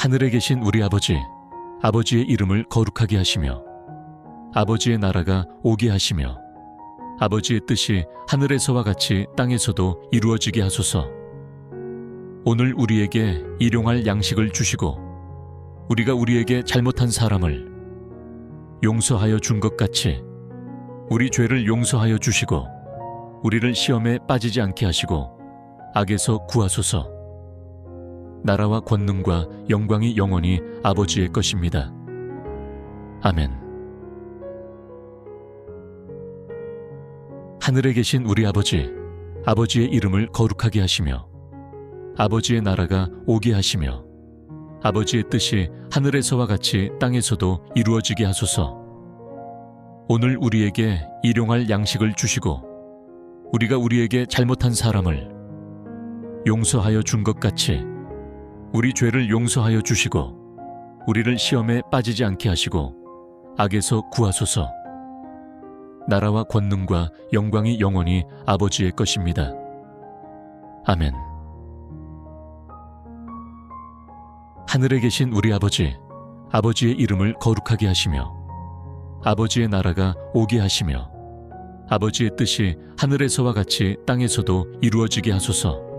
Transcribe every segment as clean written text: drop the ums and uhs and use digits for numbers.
하늘에 계신 우리 아버지, 아버지의 이름을 거룩하게 하시며 아버지의 나라가 오게 하시며 아버지의 뜻이 하늘에서와 같이 땅에서도 이루어지게 하소서. 오늘 우리에게 일용할 양식을 주시고 우리가 우리에게 잘못한 사람을 용서하여 준 것 같이 우리 죄를 용서하여 주시고 우리를 시험에 빠지지 않게 하시고 악에서 구하소서. 나라와 권능과 영광이 영원히 아버지의 것입니다. 아멘. 하늘에 계신 우리 아버지, 아버지의 이름을 거룩하게 하시며 아버지의 나라가 오게 하시며 아버지의 뜻이 하늘에서와 같이 땅에서도 이루어지게 하소서. 오늘 우리에게 일용할 양식을 주시고 우리가 우리에게 잘못한 사람을 용서하여 준 것 같이 우리 죄를 용서하여 주시고 우리를 시험에 빠지지 않게 하시고 악에서 구하소서. 나라와 권능과 영광이 영원히 아버지의 것입니다. 아멘. 하늘에 계신 우리 아버지, 아버지의 이름을 거룩하게 하시며 아버지의 나라가 오게 하시며 아버지의 뜻이 하늘에서와 같이 땅에서도 이루어지게 하소서.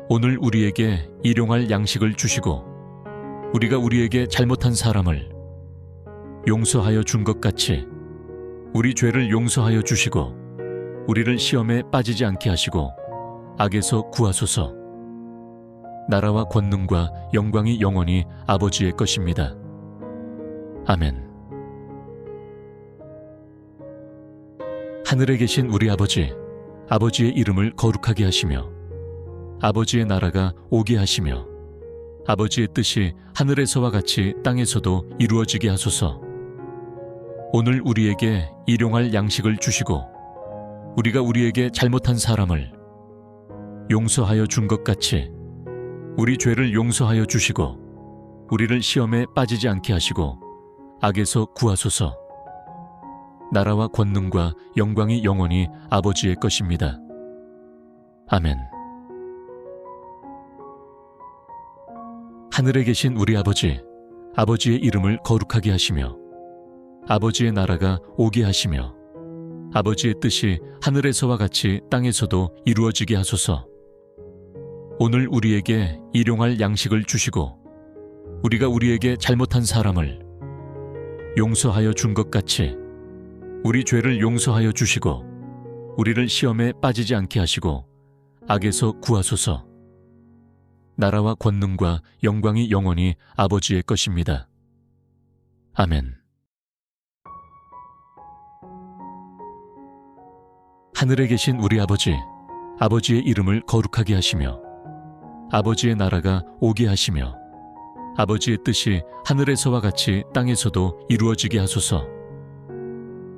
오늘 우리에게 일용할 양식을 주시고 우리가 우리에게 잘못한 사람을 용서하여 준 것 같이 우리 죄를 용서하여 주시고 우리를 시험에 빠지지 않게 하시고 악에서 구하소서. 나라와 권능과 영광이 영원히 아버지의 것입니다. 아멘. 하늘에 계신 우리 아버지, 아버지의 이름을 거룩하게 하시며 아버지의 나라가 오게 하시며 아버지의 뜻이 하늘에서와 같이 땅에서도 이루어지게 하소서. 오늘 우리에게 일용할 양식을 주시고 우리가 우리에게 잘못한 사람을 용서하여 준 것 같이 우리 죄를 용서하여 주시고 우리를 시험에 빠지지 않게 하시고 악에서 구하소서. 나라와 권능과 영광이 영원히 아버지의 것입니다. 아멘. 하늘에 계신 우리 아버지, 아버지의 이름을 거룩하게 하시며 아버지의 나라가 오게 하시며 아버지의 뜻이 하늘에서와 같이 땅에서도 이루어지게 하소서. 오늘 우리에게 일용할 양식을 주시고 우리가 우리에게 잘못한 사람을 용서하여 준 것 같이 우리 죄를 용서하여 주시고 우리를 시험에 빠지지 않게 하시고 악에서 구하소서. 나라와 권능과 영광이 영원히 아버지의 것입니다. 아멘. 하늘에 계신 우리 아버지, 아버지의 이름을 거룩하게 하시며 아버지의 나라가 오게 하시며 아버지의 뜻이 하늘에서와 같이 땅에서도 이루어지게 하소서.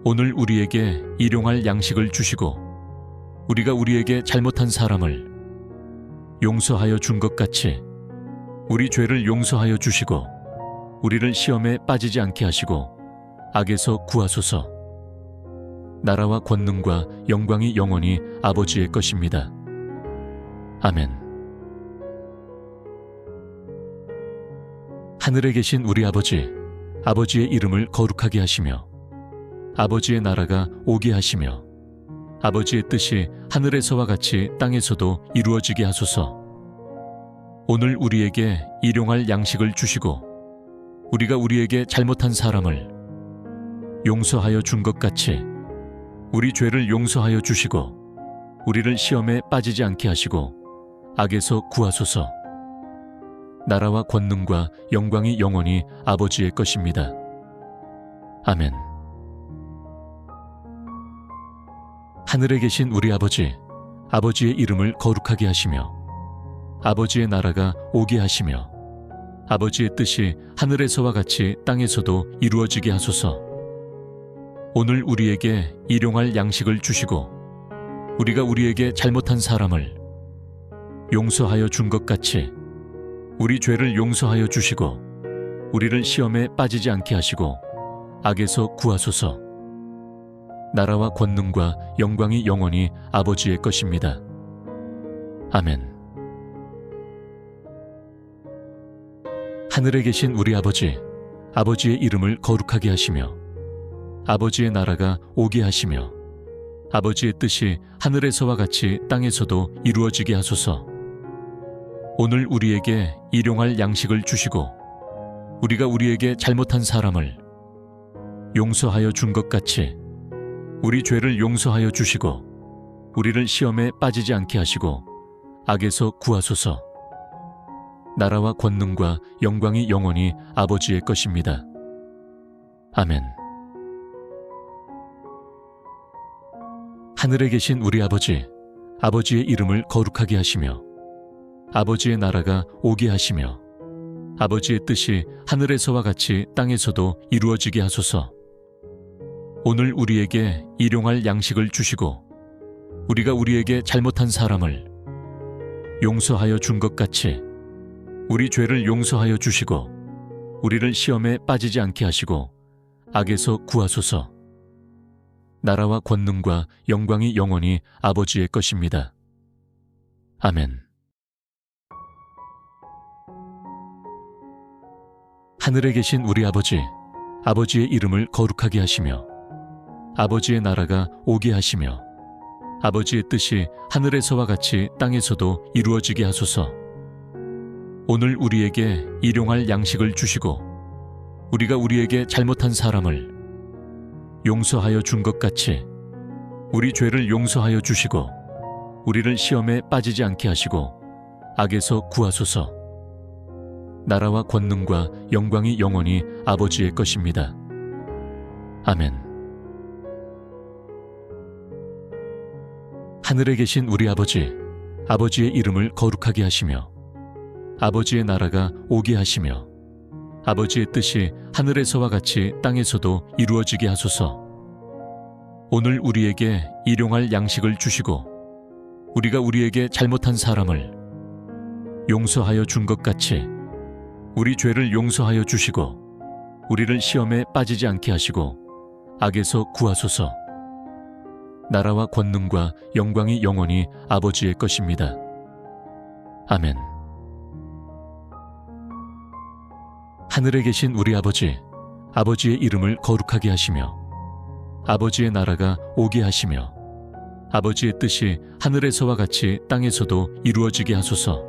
오늘 우리에게 일용할 양식을 주시고 우리가 우리에게 잘못한 사람을 용서하여 준 것 같이 우리 죄를 용서하여 주시고 우리를 시험에 빠지지 않게 하시고 악에서 구하소서. 나라와 권능과 영광이 영원히 아버지의 것입니다. 아멘. 하늘에 계신 우리 아버지, 아버지의 이름을 거룩하게 하시며 아버지의 나라가 오게 하시며 아버지의 뜻이 하늘에서와 같이 땅에서도 이루어지게 하소서. 오늘 우리에게 일용할 양식을 주시고 우리가 우리에게 잘못한 사람을 용서하여 준 것 같이 우리 죄를 용서하여 주시고 우리를 시험에 빠지지 않게 하시고 악에서 구하소서. 나라와 권능과 영광이 영원히 아버지의 것입니다. 아멘. 하늘에 계신 우리 아버지, 아버지의 이름을 거룩하게 하시며 아버지의 나라가 오게 하시며 아버지의 뜻이 하늘에서와 같이 땅에서도 이루어지게 하소서. 오늘 우리에게 일용할 양식을 주시고 우리가 우리에게 잘못한 사람을 용서하여 준 것 같이 우리 죄를 용서하여 주시고 우리를 시험에 빠지지 않게 하시고 악에서 구하소서. 나라와 권능과 영광이 영원히 아버지의 것입니다. 아멘. 하늘에 계신 우리 아버지, 아버지의 이름을 거룩하게 하시며 아버지의 나라가 오게 하시며 아버지의 뜻이 하늘에서와 같이 땅에서도 이루어지게 하소서. 오늘 우리에게 일용할 양식을 주시고 우리가 우리에게 잘못한 사람을 용서하여 준 것 같이 우리 죄를 용서하여 주시고 우리를 시험에 빠지지 않게 하시고 악에서 구하소서. 나라와 권능과 영광이 영원히 아버지의 것입니다. 아멘. 하늘에 계신 우리 아버지, 아버지의 이름을 거룩하게 하시며 아버지의 나라가 오게 하시며 아버지의 뜻이 하늘에서와 같이 땅에서도 이루어지게 하소서. 오늘 우리에게 일용할 양식을 주시고 우리가 우리에게 잘못한 사람을 용서하여 준 것 같이 우리 죄를 용서하여 주시고 우리를 시험에 빠지지 않게 하시고 악에서 구하소서. 나라와 권능과 영광이 영원히 아버지의 것입니다. 아멘. 하늘에 계신 우리 아버지, 아버지의 이름을 거룩하게 하시며 아버지의 나라가 오게 하시며 아버지의 뜻이 하늘에서와 같이 땅에서도 이루어지게 하소서. 오늘 우리에게 일용할 양식을 주시고 우리가 우리에게 잘못한 사람을 용서하여 준 것 같이 우리 죄를 용서하여 주시고 우리를 시험에 빠지지 않게 하시고 악에서 구하소서. 나라와 권능과 영광이 영원히 아버지의 것입니다. 아멘. 하늘에 계신 우리 아버지, 아버지의 이름을 거룩하게 하시며 아버지의 나라가 오게 하시며 아버지의 뜻이 하늘에서와 같이 땅에서도 이루어지게 하소서. 오늘 우리에게 일용할 양식을 주시고 우리가 우리에게 잘못한 사람을 용서하여 준 것 같이 우리 죄를 용서하여 주시고 우리를 시험에 빠지지 않게 하시고 악에서 구하소서. 나라와 권능과 영광이 영원히 아버지의 것입니다. 아멘. 하늘에 계신 우리 아버지, 아버지의 이름을 거룩하게 하시며 아버지의 나라가 오게 하시며 아버지의 뜻이 하늘에서와 같이 땅에서도 이루어지게 하소서.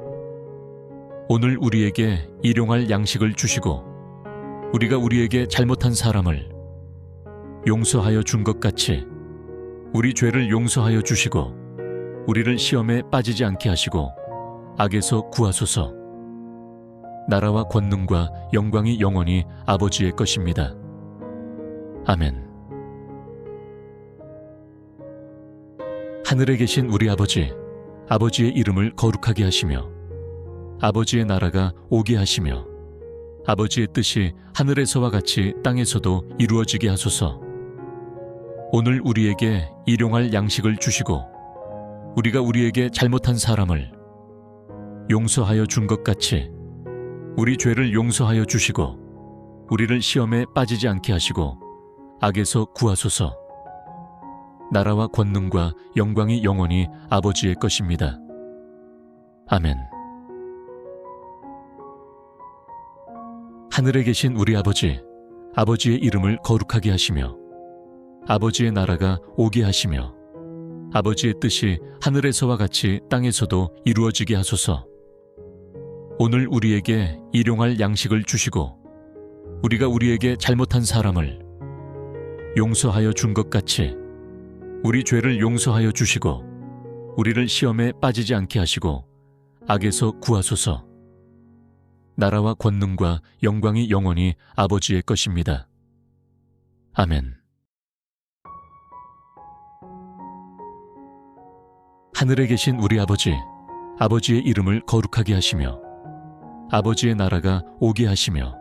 오늘 우리에게 일용할 양식을 주시고 우리가 우리에게 잘못한 사람을 용서하여 준 것 같이 우리 죄를 용서하여 주시고 우리를 시험에 빠지지 않게 하시고 악에서 구하소서. 나라와 권능과 영광이 영원히 아버지의 것입니다. 아멘. 하늘에 계신 우리 아버지, 아버지의 이름을 거룩하게 하시며 아버지의 나라가 오게 하시며 아버지의 뜻이 하늘에서와 같이 땅에서도 이루어지게 하소서. 오늘 우리에게 일용할 양식을 주시고 우리가 우리에게 잘못한 사람을 용서하여 준 것 같이 우리 죄를 용서하여 주시고 우리를 시험에 빠지지 않게 하시고 악에서 구하소서. 나라와 권능과 영광이 영원히 아버지의 것입니다. 아멘. 하늘에 계신 우리 아버지, 아버지의 이름을 거룩하게 하시며 아버지의 나라가 오게 하시며 아버지의 뜻이 하늘에서와 같이 땅에서도 이루어지게 하소서. 오늘 우리에게 일용할 양식을 주시고 우리가 우리에게 잘못한 사람을 용서하여 준 것 같이 우리 죄를 용서하여 주시고 우리를 시험에 빠지지 않게 하시고 악에서 구하소서. 나라와 권능과 영광이 영원히 아버지의 것입니다. 아멘. 하늘에 계신 우리 아버지, 아버지의 이름을 거룩하게 하시며 아버지의 나라가 오게 하시며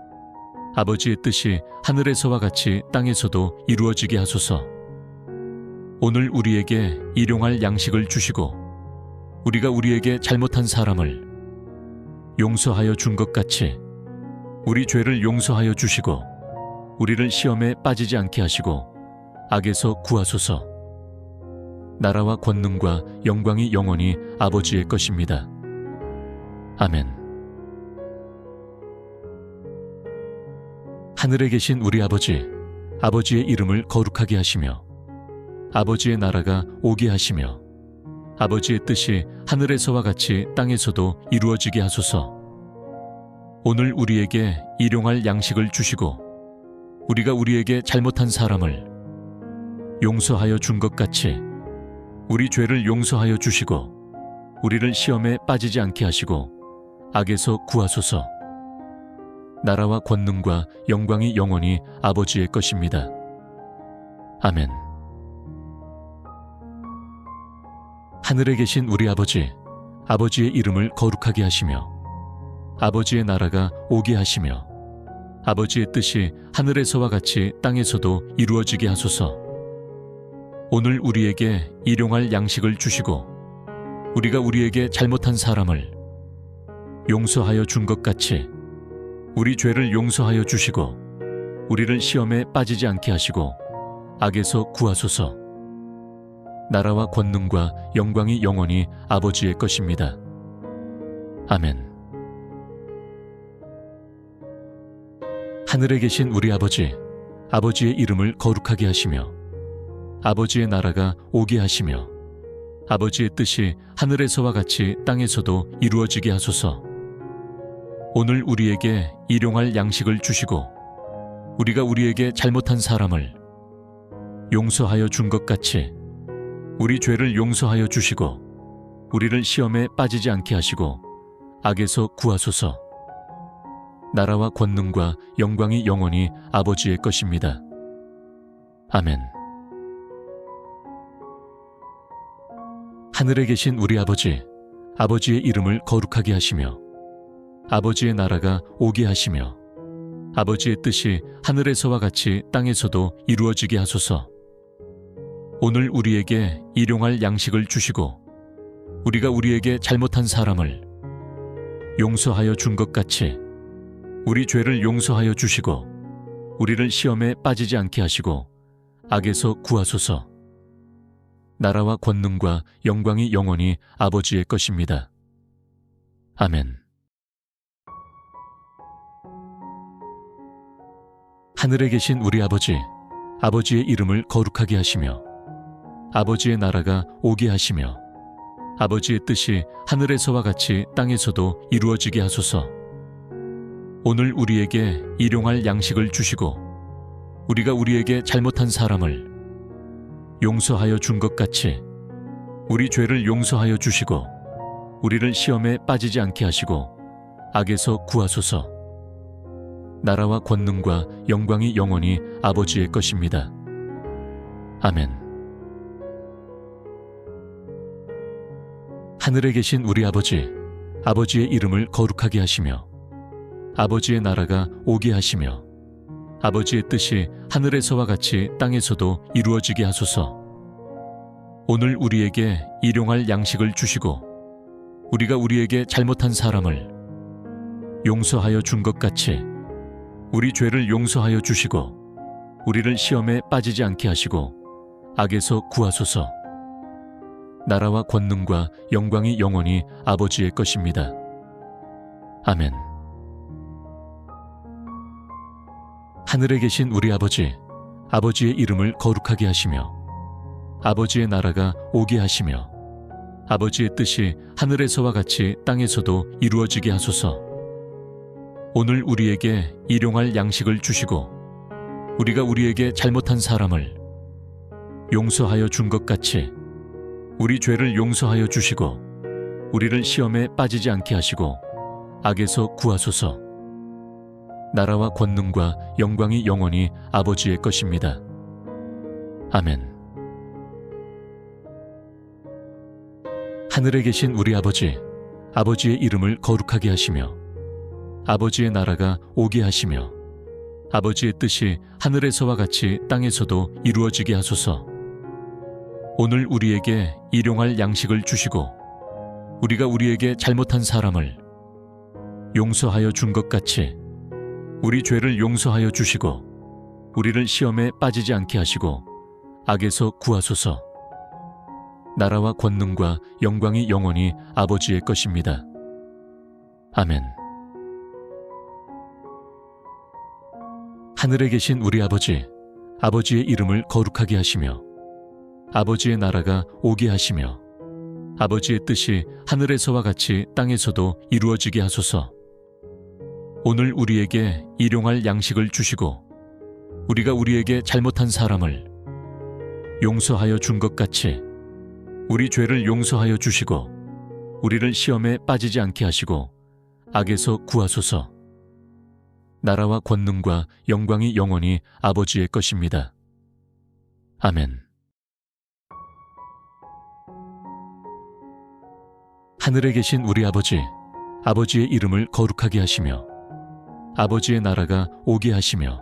아버지의 뜻이 하늘에서와 같이 땅에서도 이루어지게 하소서. 오늘 우리에게 일용할 양식을 주시고 우리가 우리에게 잘못한 사람을 용서하여 준 것 같이 우리 죄를 용서하여 주시고 우리를 시험에 빠지지 않게 하시고 악에서 구하소서. 나라와 권능과 영광이 영원히 아버지의 것입니다. 아멘. 하늘에 계신 우리 아버지, 아버지의 이름을 거룩하게 하시며 아버지의 나라가 오게 하시며 아버지의 뜻이 하늘에서와 같이 땅에서도 이루어지게 하소서. 오늘 우리에게 일용할 양식을 주시고 우리가 우리에게 잘못한 사람을 용서하여 준 것 같이 우리 죄를 용서하여 주시고 우리를 시험에 빠지지 않게 하시고 악에서 구하소서. 나라와 권능과 영광이 영원히 아버지의 것입니다. 아멘. 하늘에 계신 우리 아버지, 아버지의 이름을 거룩하게 하시며 아버지의 나라가 오게 하시며 아버지의 뜻이 하늘에서와 같이 땅에서도 이루어지게 하소서. 오늘 우리에게 일용할 양식을 주시고 우리가 우리에게 잘못한 사람을 용서하여 준 것 같이 우리 죄를 용서하여 주시고 우리를 시험에 빠지지 않게 하시고 악에서 구하소서. 나라와 권능과 영광이 영원히 아버지의 것입니다. 아멘. 하늘에 계신 우리 아버지, 아버지의 이름을 거룩하게 하시며 아버지의 나라가 오게 하시며 아버지의 뜻이 하늘에서와 같이 땅에서도 이루어지게 하소서. 오늘 우리에게 일용할 양식을 주시고 우리가 우리에게 잘못한 사람을 용서하여 준 것 같이 우리 죄를 용서하여 주시고 우리를 시험에 빠지지 않게 하시고 악에서 구하소서. 나라와 권능과 영광이 영원히 아버지의 것입니다. 아멘. 하늘에 계신 우리 아버지, 아버지의 이름을 거룩하게 하시며 아버지의 나라가 오게 하시며 아버지의 뜻이 하늘에서와 같이 땅에서도 이루어지게 하소서. 오늘 우리에게 일용할 양식을 주시고 우리가 우리에게 잘못한 사람을 용서하여 준 것 같이 우리 죄를 용서하여 주시고 우리를 시험에 빠지지 않게 하시고 악에서 구하소서. 나라와 권능과 영광이 영원히 아버지의 것입니다. 아멘. 하늘에 계신 우리 아버지, 아버지의 이름을 거룩하게 하시며 아버지의 나라가 오게 하시며 아버지의 뜻이 하늘에서와 같이 땅에서도 이루어지게 하소서. 오늘 우리에게 일용할 양식을 주시고 우리가 우리에게 잘못한 사람을 용서하여 준 것 같이 우리 죄를 용서하여 주시고 우리를 시험에 빠지지 않게 하시고 악에서 구하소서. 나라와 권능과 영광이 영원히 아버지의 것입니다. 아멘. 하늘에 계신 우리 아버지, 아버지의 이름을 거룩하게 하시며 아버지의 나라가 오게 하시며 아버지의 뜻이 하늘에서와 같이 땅에서도 이루어지게 하소서. 오늘 우리에게 일용할 양식을 주시고 우리가 우리에게 잘못한 사람을 용서하여 준 것 같이 우리 죄를 용서하여 주시고 우리를 시험에 빠지지 않게 하시고 악에서 구하소서. 나라와 권능과 영광이 영원히 아버지의 것입니다. 아멘. 하늘에 계신 우리 아버지, 아버지의 이름을 거룩하게 하시며 아버지의 나라가 오게 하시며 아버지의 뜻이 하늘에서와 같이 땅에서도 이루어지게 하소서. 오늘 우리에게 일용할 양식을 주시고 우리가 우리에게 잘못한 사람을 용서하여 준 것 같이 우리 죄를 용서하여 주시고 우리를 시험에 빠지지 않게 하시고 악에서 구하소서. 나라와 권능과 영광이 영원히 아버지의 것입니다. 아멘. 하늘에 계신 우리 아버지, 아버지의 이름을 거룩하게 하시며 아버지의 나라가 오게 하시며 아버지의 뜻이 하늘에서와 같이 땅에서도 이루어지게 하소서. 오늘 우리에게 일용할 양식을 주시고 우리가 우리에게 잘못한 사람을 용서하여 준 것 같이 우리 죄를 용서하여 주시고 우리를 시험에 빠지지 않게 하시고 악에서 구하소서. 나라와 권능과 영광이 영원히 아버지의 것입니다. 아멘. 하늘에 계신 우리 아버지, 아버지의 이름을 거룩하게 하시며 아버지의 나라가 오게 하시며 아버지의 뜻이 하늘에서와 같이 땅에서도 이루어지게 하소서. 오늘 우리에게 일용할 양식을 주시고 우리가 우리에게 잘못한 사람을 용서하여 준 것 같이 우리 죄를 용서하여 주시고 우리를 시험에 빠지지 않게 하시고 악에서 구하소서. 나라와 권능과 영광이 영원히 아버지의 것입니다. 아멘. 하늘에 계신 우리 아버지, 아버지의 이름을 거룩하게 하시며 아버지의 나라가 오게 하시며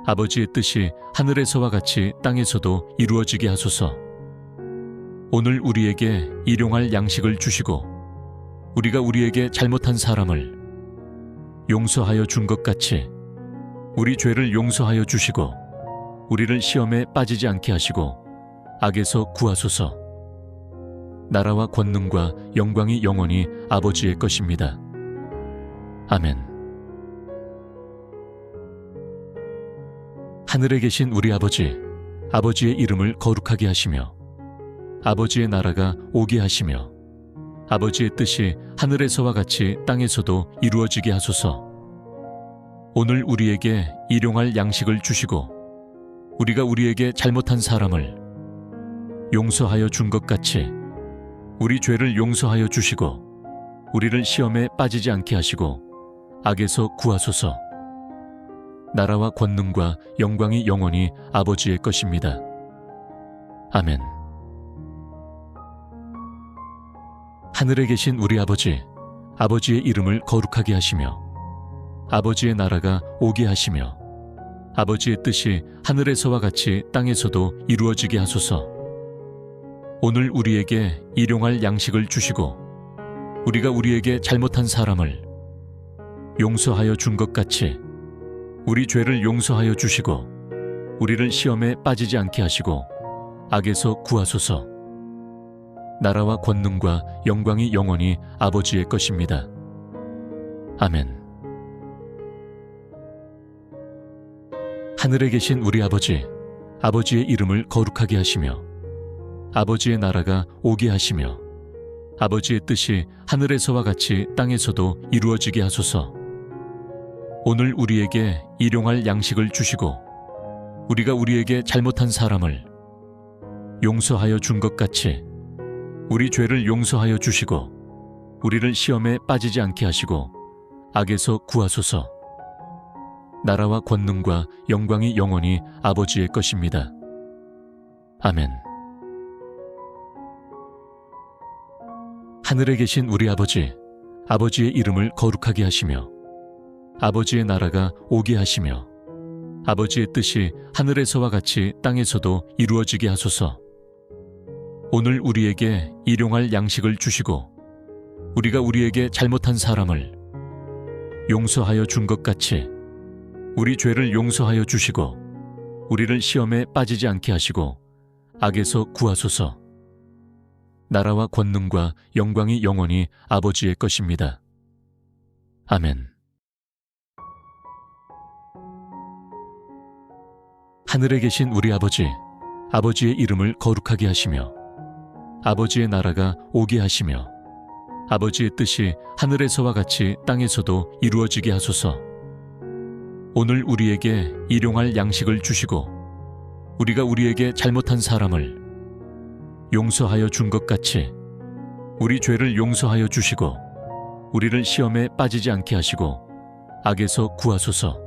아버지의 뜻이 하늘에서와 같이 땅에서도 이루어지게 하소서. 오늘 우리에게 일용할 양식을 주시고 우리가 우리에게 잘못한 사람을 용서하여 준 것 같이 우리 죄를 용서하여 주시고 우리를 시험에 빠지지 않게 하시고 악에서 구하소서. 나라와 권능과 영광이 영원히 아버지의 것입니다. 아멘. 하늘에 계신 우리 아버지, 아버지의 이름을 거룩하게 하시며 아버지의 나라가 오게 하시며 아버지의 뜻이 하늘에서와 같이 땅에서도 이루어지게 하소서. 오늘 우리에게 일용할 양식을 주시고 우리가 우리에게 잘못한 사람을 용서하여 준 것 같이 우리 죄를 용서하여 주시고 우리를 시험에 빠지지 않게 하시고 악에서 구하소서. 나라와 권능과 영광이 영원히 아버지의 것입니다. 아멘. 하늘에 계신 우리 아버지, 아버지의 이름을 거룩하게 하시며 아버지의 나라가 오게 하시며 아버지의 뜻이 하늘에서와 같이 땅에서도 이루어지게 하소서. 오늘 우리에게 일용할 양식을 주시고 우리가 우리에게 잘못한 사람을 용서하여 준 것 같이 우리 죄를 용서하여 주시고 우리를 시험에 빠지지 않게 하시고 악에서 구하소서. 나라와 권능과 영광이 영원히 아버지의 것입니다. 아멘. 하늘에 계신 우리 아버지, 아버지의 이름을 거룩하게 하시며 아버지의 나라가 오게 하시며 아버지의 뜻이 하늘에서와 같이 땅에서도 이루어지게 하소서. 오늘 우리에게 일용할 양식을 주시고 우리가 우리에게 잘못한 사람을 용서하여 준 것 같이 우리 죄를 용서하여 주시고 우리를 시험에 빠지지 않게 하시고 악에서 구하소서. 나라와 권능과 영광이 영원히 아버지의 것입니다. 아멘. 하늘에 계신 우리 아버지, 아버지의 이름을 거룩하게 하시며 아버지의 나라가 오게 하시며 아버지의 뜻이 하늘에서와 같이 땅에서도 이루어지게 하소서. 오늘 우리에게 일용할 양식을 주시고 우리가 우리에게 잘못한 사람을 용서하여 준 것 같이 우리 죄를 용서하여 주시고 우리를 시험에 빠지지 않게 하시고 악에서 구하소서. 나라와 권능과 영광이 영원히 아버지의 것입니다. 아멘. 하늘에 계신 우리 아버지, 아버지의 이름을 거룩하게 하시며 아버지의 나라가 오게 하시며 아버지의 뜻이 하늘에서와 같이 땅에서도 이루어지게 하소서. 오늘 우리에게 일용할 양식을 주시고 우리가 우리에게 잘못한 사람을 용서하여 준 것 같이 우리 죄를 용서하여 주시고 우리를 시험에 빠지지 않게 하시고 악에서 구하소서.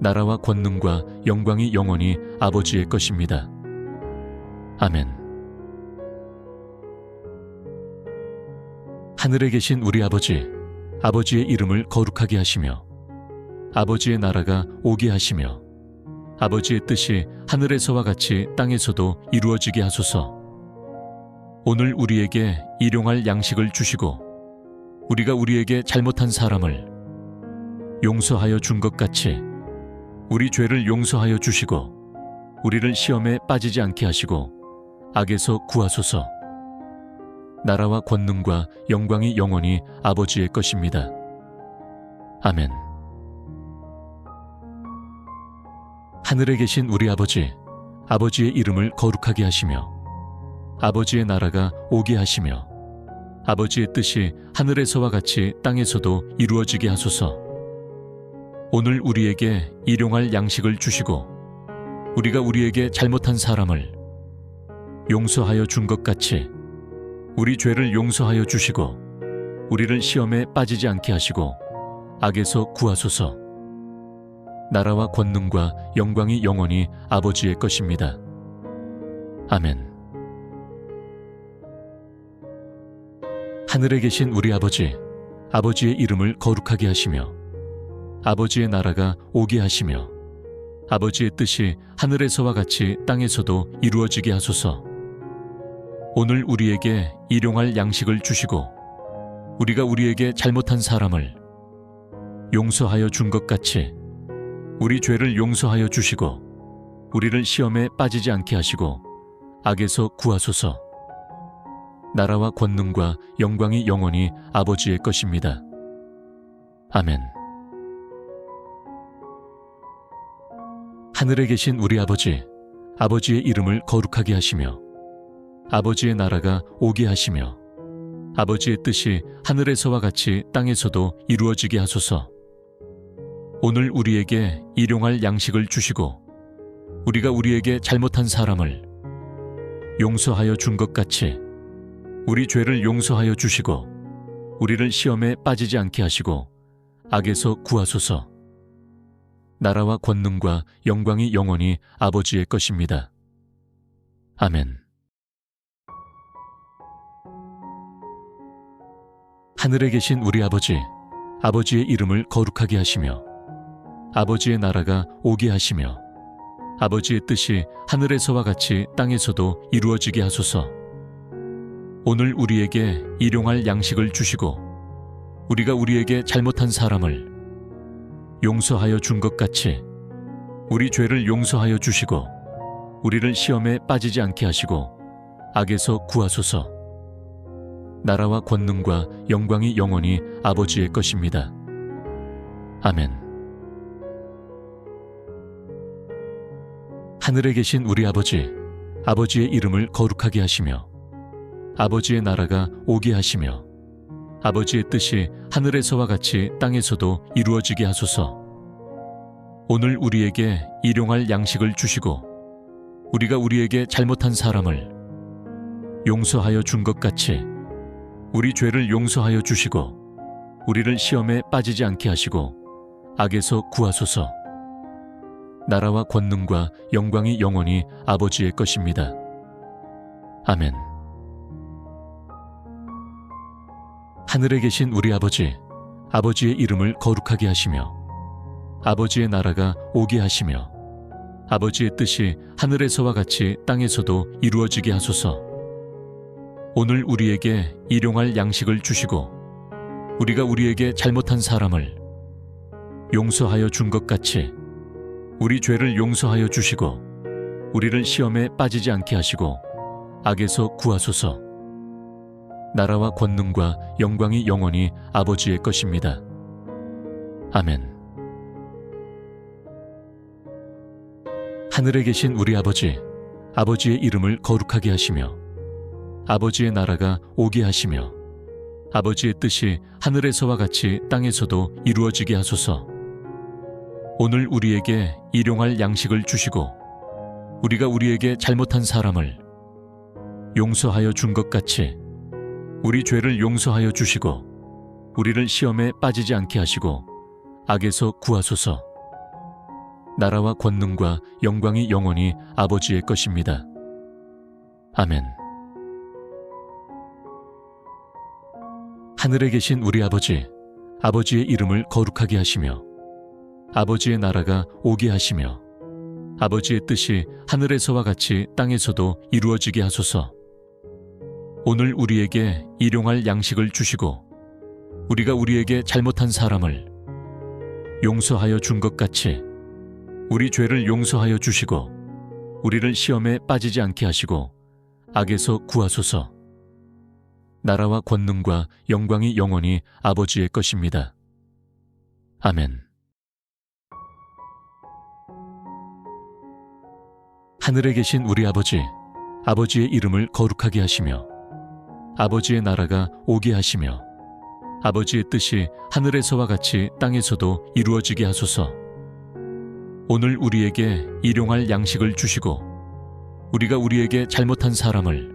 나라와 권능과 영광이 영원히 아버지의 것입니다. 아멘. 하늘에 계신 우리 아버지, 아버지의 이름을 거룩하게 하시며 아버지의 나라가 오게 하시며 아버지의 뜻이 하늘에서와 같이 땅에서도 이루어지게 하소서. 오늘 우리에게 일용할 양식을 주시고 우리가 우리에게 잘못한 사람을 용서하여 준 것 같이 우리 죄를 용서하여 주시고 우리를 시험에 빠지지 않게 하시고 악에서 구하소서. 나라와 권능과 영광이 영원히 아버지의 것입니다. 아멘. 하늘에 계신 우리 아버지, 아버지의 이름을 거룩하게 하시며 아버지의 나라가 오게 하시며 아버지의 뜻이 하늘에서와 같이 땅에서도 이루어지게 하소서. 오늘 우리에게 일용할 양식을 주시고 우리가 우리에게 잘못한 사람을 용서하여 준 것 같이 우리 죄를 용서하여 주시고 우리를 시험에 빠지지 않게 하시고 악에서 구하소서. 나라와 권능과 영광이 영원히 아버지의 것입니다. 아멘. 하늘에 계신 우리 아버지, 아버지의 이름을 거룩하게 하시며 아버지의 나라가 오게 하시며 아버지의 뜻이 하늘에서와 같이 땅에서도 이루어지게 하소서. 오늘 우리에게 일용할 양식을 주시고 우리가 우리에게 잘못한 사람을 용서하여 준 것 같이 우리 죄를 용서하여 주시고 우리를 시험에 빠지지 않게 하시고 악에서 구하소서. 나라와 권능과 영광이 영원히 아버지의 것입니다. 아멘. 하늘에 계신 우리 아버지, 아버지의 이름을 거룩하게 하시며 아버지의 나라가 오게 하시며 아버지의 뜻이 하늘에서와 같이 땅에서도 이루어지게 하소서. 오늘 우리에게 일용할 양식을 주시고 우리가 우리에게 잘못한 사람을 용서하여 준 것 같이 우리 죄를 용서하여 주시고 우리를 시험에 빠지지 않게 하시고 악에서 구하소서. 나라와 권능과 영광이 영원히 아버지의 것입니다. 아멘. 하늘에 계신 우리 아버지, 아버지의 이름을 거룩하게 하시며 아버지의 나라가 오게 하시며 아버지의 뜻이 하늘에서와 같이 땅에서도 이루어지게 하소서. 오늘 우리에게 일용할 양식을 주시고 우리가 우리에게 잘못한 사람을 용서하여 준 것 같이 우리 죄를 용서하여 주시고 우리를 시험에 빠지지 않게 하시고 악에서 구하소서. 나라와 권능과 영광이 영원히 아버지의 것입니다. 아멘. 하늘에 계신 우리 아버지, 아버지의 이름을 거룩하게 하시며 아버지의 나라가 오게 하시며 아버지의 뜻이 하늘에서와 같이 땅에서도 이루어지게 하소서. 오늘 우리에게 일용할 양식을 주시고 우리가 우리에게 잘못한 사람을 용서하여 준 것 같이 우리 죄를 용서하여 주시고 우리를 시험에 빠지지 않게 하시고 악에서 구하소서. 나라와 권능과 영광이 영원히 아버지의 것입니다. 아멘. 하늘에 계신 우리 아버지, 아버지의 이름을 거룩하게 하시며 아버지의 나라가 오게 하시며 아버지의 뜻이 하늘에서와 같이 땅에서도 이루어지게 하소서. 오늘 우리에게 일용할 양식을 주시고 우리가 우리에게 잘못한 사람을 용서하여 준 것 같이 우리 죄를 용서하여 주시고 우리를 시험에 빠지지 않게 하시고 악에서 구하소서. 나라와 권능과 영광이 영원히 아버지의 것입니다. 아멘. 하늘에 계신 우리 아버지, 아버지의 이름을 거룩하게 하시며 아버지의 나라가 오게 하시며 아버지의 뜻이 하늘에서와 같이 땅에서도 이루어지게 하소서. 오늘 우리에게 일용할 양식을 주시고 우리가 우리에게 잘못한 사람을 용서하여 준 것 같이 우리 죄를 용서하여 주시고 우리를 시험에 빠지지 않게 하시고 악에서 구하소서. 나라와 권능과 영광이 영원히 아버지의 것입니다. 아멘. 하늘에 계신 우리 아버지, 아버지의 이름을 거룩하게 하시며 아버지의 나라가 오게 하시며 아버지의 뜻이 하늘에서와 같이 땅에서도 이루어지게 하소서. 오늘 우리에게 일용할 양식을 주시고 우리가 우리에게 잘못한 사람을 용서하여 준 것 같이 우리 죄를 용서하여 주시고 우리를 시험에 빠지지 않게 하시고 악에서 구하소서. 나라와 권능과 영광이 영원히 아버지의 것입니다. 아멘. 하늘에 계신 우리 아버지, 아버지의 이름을 거룩하게 하시며 아버지의 나라가 오게 하시며 아버지의 뜻이 하늘에서와 같이 땅에서도 이루어지게 하소서. 오늘 우리에게 일용할 양식을 주시고 우리가 우리에게 잘못한 사람을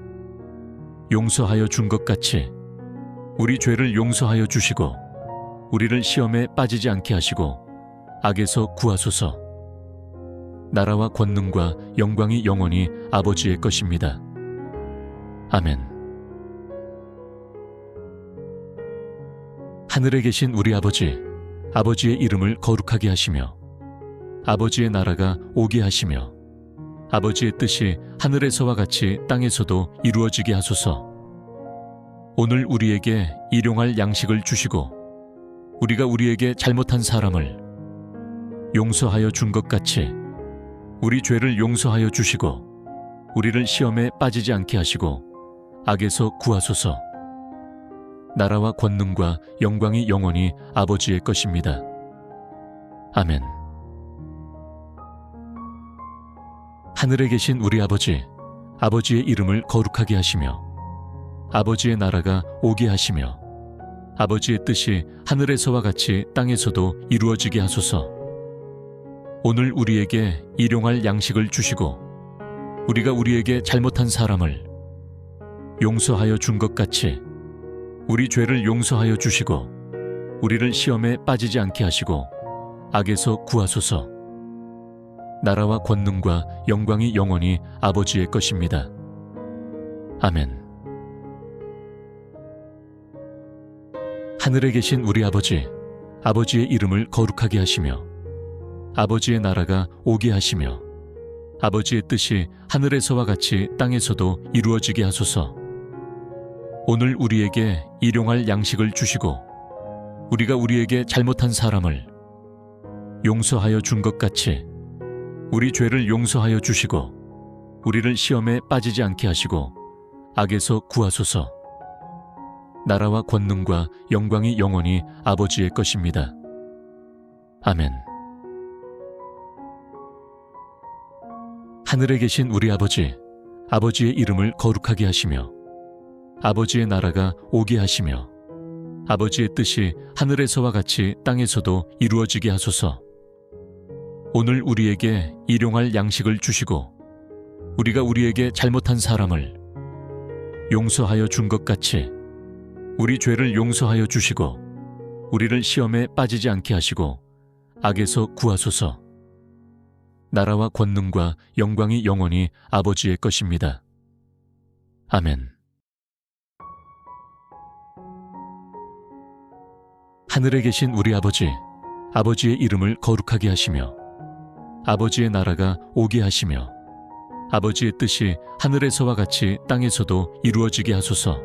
용서하여 준 것 같이 우리 죄를 용서하여 주시고 우리를 시험에 빠지지 않게 하시고 악에서 구하소서. 나라와 권능과 영광이 영원히 아버지의 것입니다. 아멘. 하늘에 계신 우리 아버지, 아버지의 이름을 거룩하게 하시며 아버지의 나라가 오게 하시며 아버지의 뜻이 하늘에서와 같이 땅에서도 이루어지게 하소서. 오늘 우리에게 일용할 양식을 주시고 우리가 우리에게 잘못한 사람을 용서하여 준 것 같이 우리 죄를 용서하여 주시고 우리를 시험에 빠지지 않게 하시고 악에서 구하소서. 나라와 권능과 영광이 영원히 아버지의 것입니다. 아멘. 하늘에 계신 우리 아버지, 아버지의 이름을 거룩하게 하시며 아버지의 나라가 오게 하시며 아버지의 뜻이 하늘에서와 같이 땅에서도 이루어지게 하소서. 오늘 우리에게 일용할 양식을 주시고 우리가 우리에게 잘못한 사람을 용서하여 준 것 같이 우리 죄를 용서하여 주시고 우리를 시험에 빠지지 않게 하시고 악에서 구하소서. 나라와 권능과 영광이 영원히 아버지의 것입니다. 아멘. 하늘에 계신 우리 아버지, 아버지의 이름을 거룩하게 하시며 아버지의 나라가 오게 하시며 아버지의 뜻이 하늘에서와 같이 땅에서도 이루어지게 하소서. 오늘 우리에게 일용할 양식을 주시고 우리가 우리에게 잘못한 사람을 용서하여 준 것 같이 우리 죄를 용서하여 주시고 우리를 시험에 빠지지 않게 하시고 악에서 구하소서. 나라와 권능과 영광이 영원히 아버지의 것입니다. 아멘. 하늘에 계신 우리 아버지, 아버지의 이름을 거룩하게 하시며 아버지의 나라가 오게 하시며 아버지의 뜻이 하늘에서와 같이 땅에서도 이루어지게 하소서. 오늘 우리에게 일용할 양식을 주시고 우리가 우리에게 잘못한 사람을 용서하여 준 것 같이 우리 죄를 용서하여 주시고 우리를 시험에 빠지지 않게 하시고 악에서 구하소서. 나라와 권능과 영광이 영원히 아버지의 것입니다. 아멘. 하늘에 계신 우리 아버지, 아버지의 이름을 거룩하게 하시며 아버지의 나라가 오게 하시며 아버지의 뜻이 하늘에서와 같이 땅에서도 이루어지게 하소서.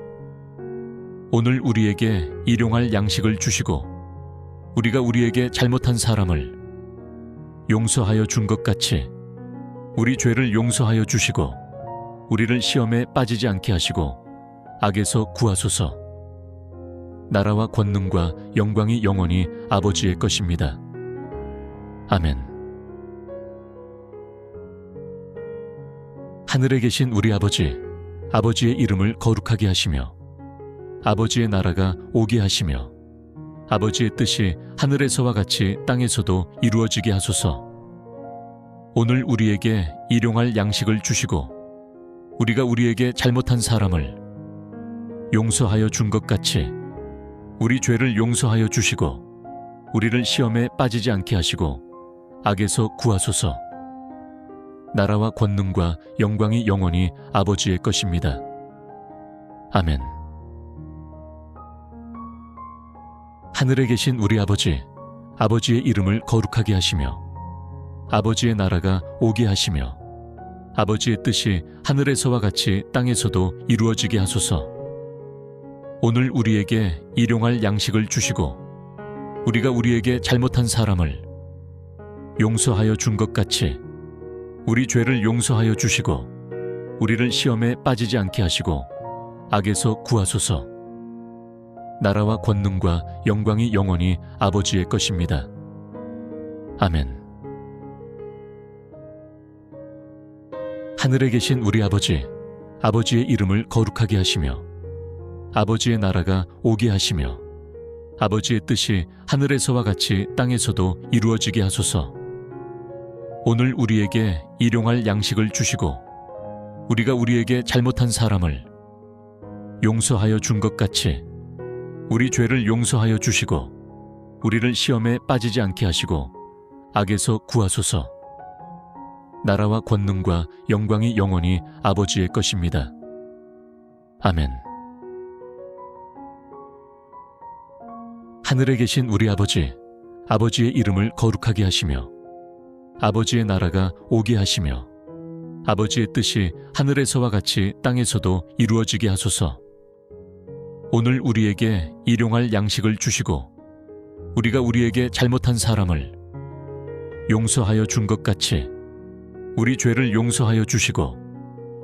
오늘 우리에게 일용할 양식을 주시고 우리가 우리에게 잘못한 사람을 용서하여 준 것 같이 우리 죄를 용서하여 주시고 우리를 시험에 빠지지 않게 하시고 악에서 구하소서. 나라와 권능과 영광이 영원히 아버지의 것입니다. 아멘. 하늘에 계신 우리 아버지, 아버지의 이름을 거룩하게 하시며 아버지의 나라가 오게 하시며 아버지의 뜻이 하늘에서와 같이 땅에서도 이루어지게 하소서. 오늘 우리에게 일용할 양식을 주시고 우리가 우리에게 잘못한 사람을 용서하여 준 것 같이 우리 죄를 용서하여 주시고 우리를 시험에 빠지지 않게 하시고 악에서 구하소서. 나라와 권능과 영광이 영원히 아버지의 것입니다. 아멘. 하늘에 계신 우리 아버지, 아버지의 이름을 거룩하게 하시며 아버지의 나라가 오게 하시며 아버지의 뜻이 하늘에서와 같이 땅에서도 이루어지게 하소서. 오늘 우리에게 일용할 양식을 주시고 우리가 우리에게 잘못한 사람을 용서하여 준 것 같이 우리 죄를 용서하여 주시고 우리를 시험에 빠지지 않게 하시고 악에서 구하소서. 나라와 권능과 영광이 영원히 아버지의 것입니다. 아멘. 하늘에 계신 우리 아버지, 아버지의 이름을 거룩하게 하시며 아버지의 나라가 오게 하시며 아버지의 뜻이 하늘에서와 같이 땅에서도 이루어지게 하소서. 오늘 우리에게 일용할 양식을 주시고 우리가 우리에게 잘못한 사람을 용서하여 준 것 같이 우리 죄를 용서하여 주시고 우리를 시험에 빠지지 않게 하시고 악에서 구하소서. 나라와 권능과 영광이 영원히 아버지의 것입니다. 아멘. 하늘에 계신 우리 아버지, 아버지의 이름을 거룩하게 하시며 아버지의 나라가 오게 하시며 아버지의 뜻이 하늘에서와 같이 땅에서도 이루어지게 하소서. 오늘 우리에게 일용할 양식을 주시고 우리가 우리에게 잘못한 사람을 용서하여 준 것 같이 우리 죄를 용서하여 주시고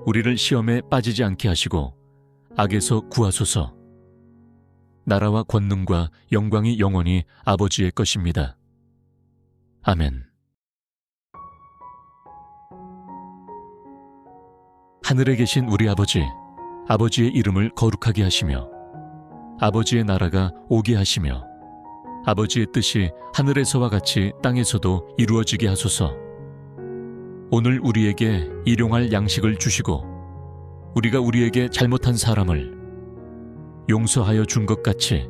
우리를 시험에 빠지지 않게 하시고 악에서 구하소서. 나라와 권능과 영광이 영원히 아버지의 것입니다. 아멘. 하늘에 계신 우리 아버지, 아버지의 이름을 거룩하게 하시며 아버지의 나라가 오게 하시며 아버지의 뜻이 하늘에서와 같이 땅에서도 이루어지게 하소서. 오늘 우리에게 일용할 양식을 주시고 우리가 우리에게 잘못한 사람을 용서하여 준 것 같이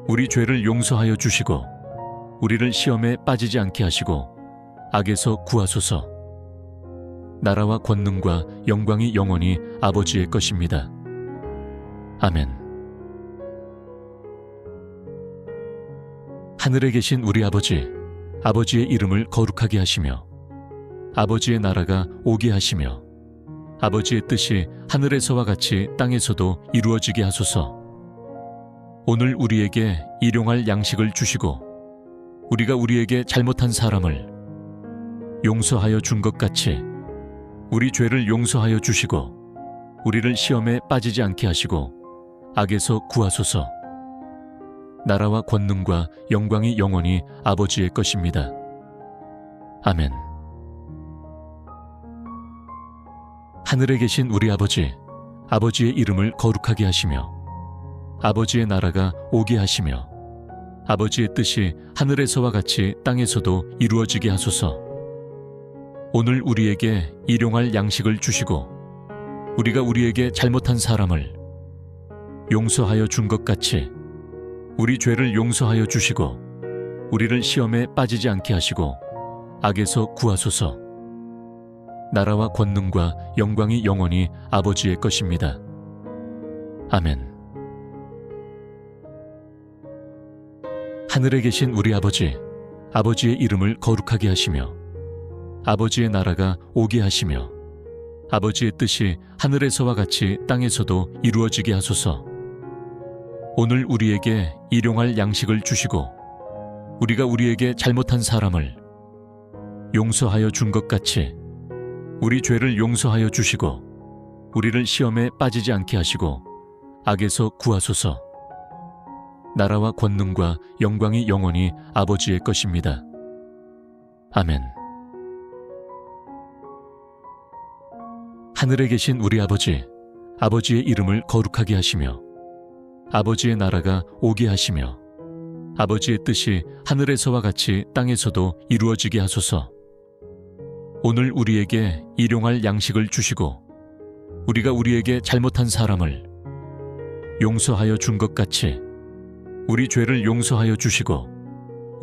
우리 죄를 용서하여 주시고 우리를 시험에 빠지지 않게 하시고 악에서 구하소서. 나라와 권능과 영광이 영원히 아버지의 것입니다. 아멘. 하늘에 계신 우리 아버지, 아버지의 이름을 거룩하게 하시며 아버지의 나라가 오게 하시며 아버지의 뜻이 하늘에서와 같이 땅에서도 이루어지게 하소서. 오늘 우리에게 일용할 양식을 주시고 우리가 우리에게 잘못한 사람을 용서하여 준 것 같이 우리 죄를 용서하여 주시고 우리를 시험에 빠지지 않게 하시고 악에서 구하소서. 나라와 권능과 영광이 영원히 아버지의 것입니다. 아멘. 하늘에 계신 우리 아버지, 아버지의 이름을 거룩하게 하시며 아버지의 나라가 오게 하시며 아버지의 뜻이 하늘에서와 같이 땅에서도 이루어지게 하소서. 오늘 우리에게 일용할 양식을 주시고 우리가 우리에게 잘못한 사람을 용서하여 준 것 같이 우리 죄를 용서하여 주시고 우리를 시험에 빠지지 않게 하시고 악에서 구하소서. 나라와 권능과 영광이 영원히 아버지의 것입니다. 아멘. 하늘에 계신 우리 아버지, 아버지의 이름을 거룩하게 하시며 아버지의 나라가 오게 하시며 아버지의 뜻이 하늘에서와 같이 땅에서도 이루어지게 하소서. 오늘 우리에게 일용할 양식을 주시고 우리가 우리에게 잘못한 사람을 용서하여 준 것 같이 우리 죄를 용서하여 주시고 우리를 시험에 빠지지 않게 하시고 악에서 구하소서. 나라와 권능과 영광이 영원히 아버지의 것입니다. 아멘. 하늘에 계신 우리 아버지, 아버지의 이름을 거룩하게 하시며 아버지의 나라가 오게 하시며 아버지의 뜻이 하늘에서와 같이 땅에서도 이루어지게 하소서. 오늘 우리에게 일용할 양식을 주시고 우리가 우리에게 잘못한 사람을 용서하여 준 것 같이 우리 죄를 용서하여 주시고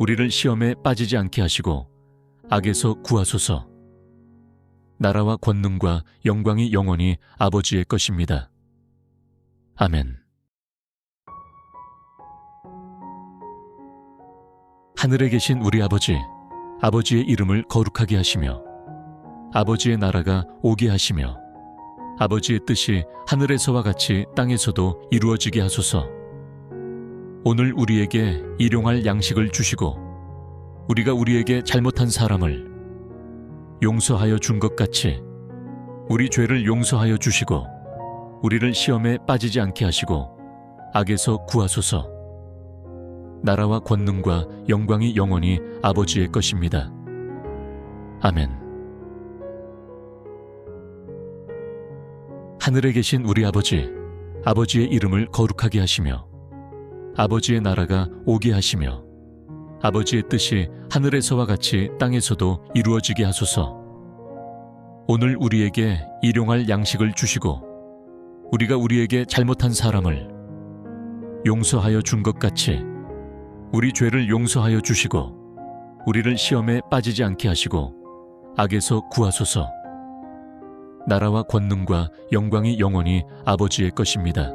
우리를 시험에 빠지지 않게 하시고 악에서 구하소서. 나라와 권능과 영광이 영원히 아버지의 것입니다. 아멘. 하늘에 계신 우리 아버지, 아버지의 이름을 거룩하게 하시며 아버지의 나라가 오게 하시며 아버지의 뜻이 하늘에서와 같이 땅에서도 이루어지게 하소서. 오늘 우리에게 일용할 양식을 주시고 우리가 우리에게 잘못한 사람을 용서하여 준 것 같이 우리 죄를 용서하여 주시고 우리를 시험에 빠지지 않게 하시고 악에서 구하소서. 나라와 권능과 영광이 영원히 아버지의 것입니다. 아멘. 하늘에 계신 우리 아버지, 아버지의 이름을 거룩하게 하시며 아버지의 나라가 오게 하시며 아버지의 뜻이 하늘에서와 같이 땅에서도 이루어지게 하소서. 오늘 우리에게 일용할 양식을 주시고 우리가 우리에게 잘못한 사람을 용서하여 준 것 같이 우리 죄를 용서하여 주시고 우리를 시험에 빠지지 않게 하시고 악에서 구하소서. 나라와 권능과 영광이 영원히 아버지의 것입니다.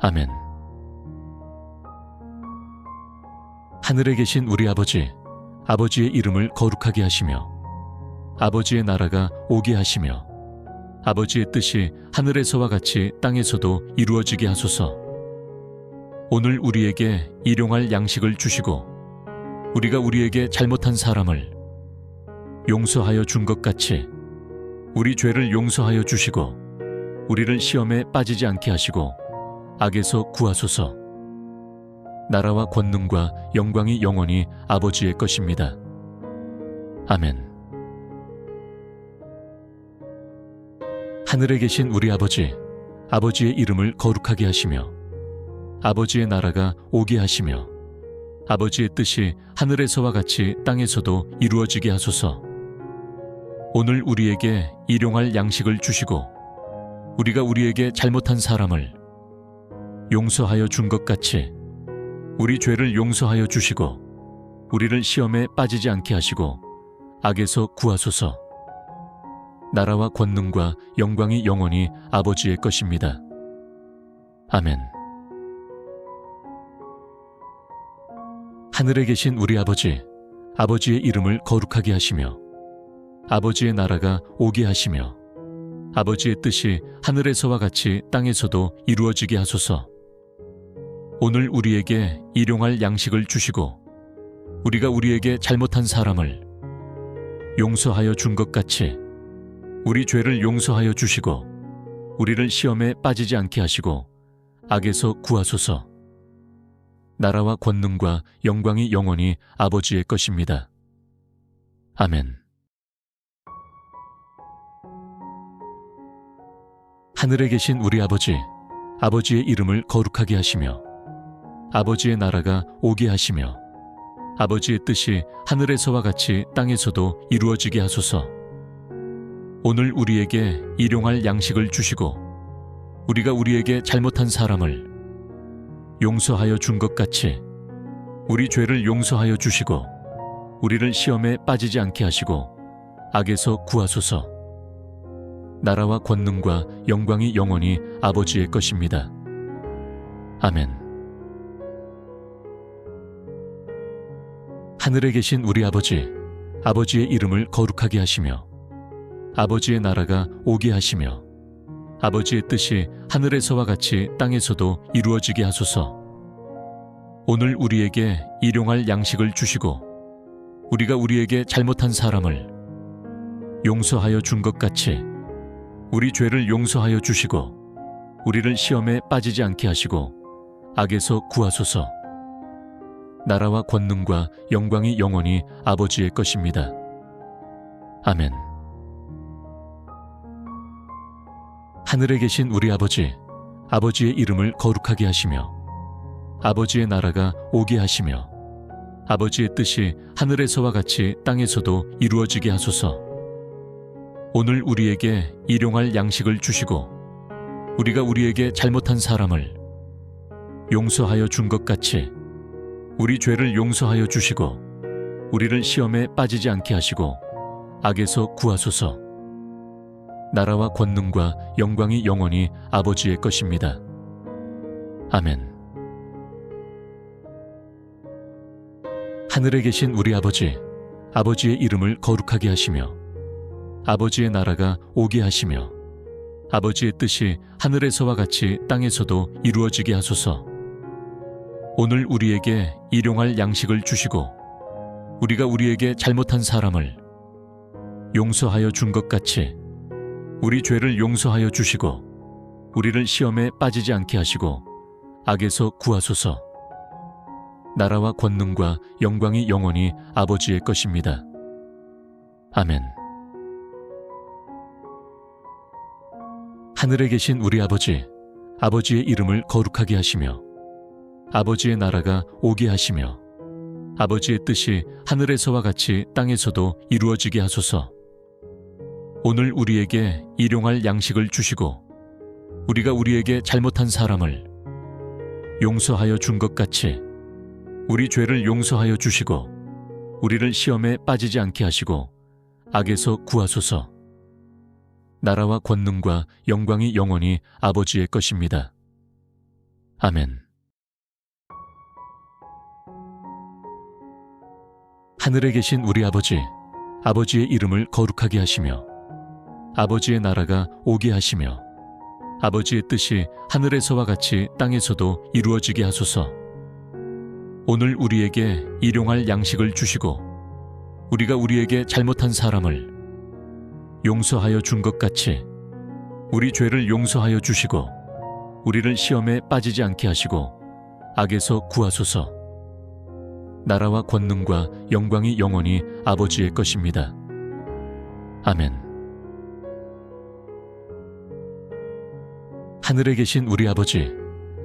아멘. 하늘에 계신 우리 아버지, 아버지의 이름을 거룩하게 하시며 아버지의 나라가 오게 하시며 아버지의 뜻이 하늘에서와 같이 땅에서도 이루어지게 하소서. 오늘 우리에게 일용할 양식을 주시고 우리가 우리에게 잘못한 사람을 용서하여 준 것 같이 우리 죄를 용서하여 주시고 우리를 시험에 빠지지 않게 하시고 악에서 구하소서. 나라와 권능과 영광이 영원히 아버지의 것입니다. 아멘. 하늘에 계신 우리 아버지, 아버지의 이름을 거룩하게 하시며 아버지의 나라가 오게 하시며 아버지의 뜻이 하늘에서와 같이 땅에서도 이루어지게 하소서. 오늘 우리에게 일용할 양식을 주시고 우리가 우리에게 잘못한 사람을 용서하여 준 것 같이 우리 죄를 용서하여 주시고 우리를 시험에 빠지지 않게 하시고 악에서 구하소서. 나라와 권능과 영광이 영원히 아버지의 것입니다. 아멘. 하늘에 계신 우리 아버지, 아버지의 이름을 거룩하게 하시며 아버지의 나라가 오게 하시며 아버지의 뜻이 하늘에서와 같이 땅에서도 이루어지게 하소서. 오늘 우리에게 일용할 양식을 주시고 우리가 우리에게 잘못한 사람을 용서하여 준 것 같이 우리 죄를 용서하여 주시고 우리를 시험에 빠지지 않게 하시고 악에서 구하소서. 나라와 권능과 영광이 영원히 아버지의 것입니다. 아멘. 하늘에 계신 우리 아버지, 아버지의 이름을 거룩하게 하시며 아버지의 나라가 오게 하시며 아버지의 뜻이 하늘에서와 같이 땅에서도 이루어지게 하소서. 오늘 우리에게 일용할 양식을 주시고 우리가 우리에게 잘못한 사람을 용서하여 준 것 같이 우리 죄를 용서하여 주시고 우리를 시험에 빠지지 않게 하시고 악에서 구하소서. 나라와 권능과 영광이 영원히 아버지의 것입니다. 아멘. 하늘에 계신 우리 아버지, 아버지의 이름을 거룩하게 하시며 아버지의 나라가 오게 하시며 아버지의 뜻이 하늘에서와 같이 땅에서도 이루어지게 하소서. 오늘 우리에게 일용할 양식을 주시고 우리가 우리에게 잘못한 사람을 용서하여 준 것 같이 우리 죄를 용서하여 주시고 우리를 시험에 빠지지 않게 하시고 악에서 구하소서. 나라와 권능과 영광이 영원히 아버지의 것입니다. 아멘. 하늘에 계신 우리 아버지, 아버지의 이름을 거룩하게 하시며 아버지의 나라가 오게 하시며 아버지의 뜻이 하늘에서와 같이 땅에서도 이루어지게 하소서. 오늘 우리에게 일용할 양식을 주시고 우리가 우리에게 잘못한 사람을 용서하여 준 것 같이 우리 죄를 용서하여 주시고 우리를 시험에 빠지지 않게 하시고 악에서 구하소서. 나라와 권능과 영광이 영원히 아버지의 것입니다. 아멘. 하늘에 계신 우리 아버지, 아버지의 이름을 거룩하게 하시며 아버지의 나라가 오게 하시며 아버지의 뜻이 하늘에서와 같이 땅에서도 이루어지게 하소서. 오늘 우리에게 일용할 양식을 주시고 우리가 우리에게 잘못한 사람을 용서하여 준 것 같이 우리 죄를 용서하여 주시고 우리를 시험에 빠지지 않게 하시고 악에서 구하소서. 나라와 권능과 영광이 영원히 아버지의 것입니다. 아멘. 하늘에 계신 우리 아버지, 아버지의 이름을 거룩하게 하시며 아버지의 나라가 오게 하시며 아버지의 뜻이 하늘에서와 같이 땅에서도 이루어지게 하소서. 오늘 우리에게 일용할 양식을 주시고 우리가 우리에게 잘못한 사람을 용서하여 준 것 같이 우리 죄를 용서하여 주시고 우리를 시험에 빠지지 않게 하시고 악에서 구하소서. 나라와 권능과 영광이 영원히 아버지의 것입니다. 아멘. 하늘에 계신 우리 아버지, 아버지의 이름을 거룩하게 하시며 아버지의 나라가 오게 하시며 아버지의 뜻이 하늘에서와 같이 땅에서도 이루어지게 하소서. 오늘 우리에게 일용할 양식을 주시고 우리가 우리에게 잘못한 사람을 용서하여 준 것 같이 우리 죄를 용서하여 주시고 우리를 시험에 빠지지 않게 하시고 악에서 구하소서. 나라와 권능과 영광이 영원히 아버지의 것입니다. 아멘. 하늘에 계신 우리 아버지,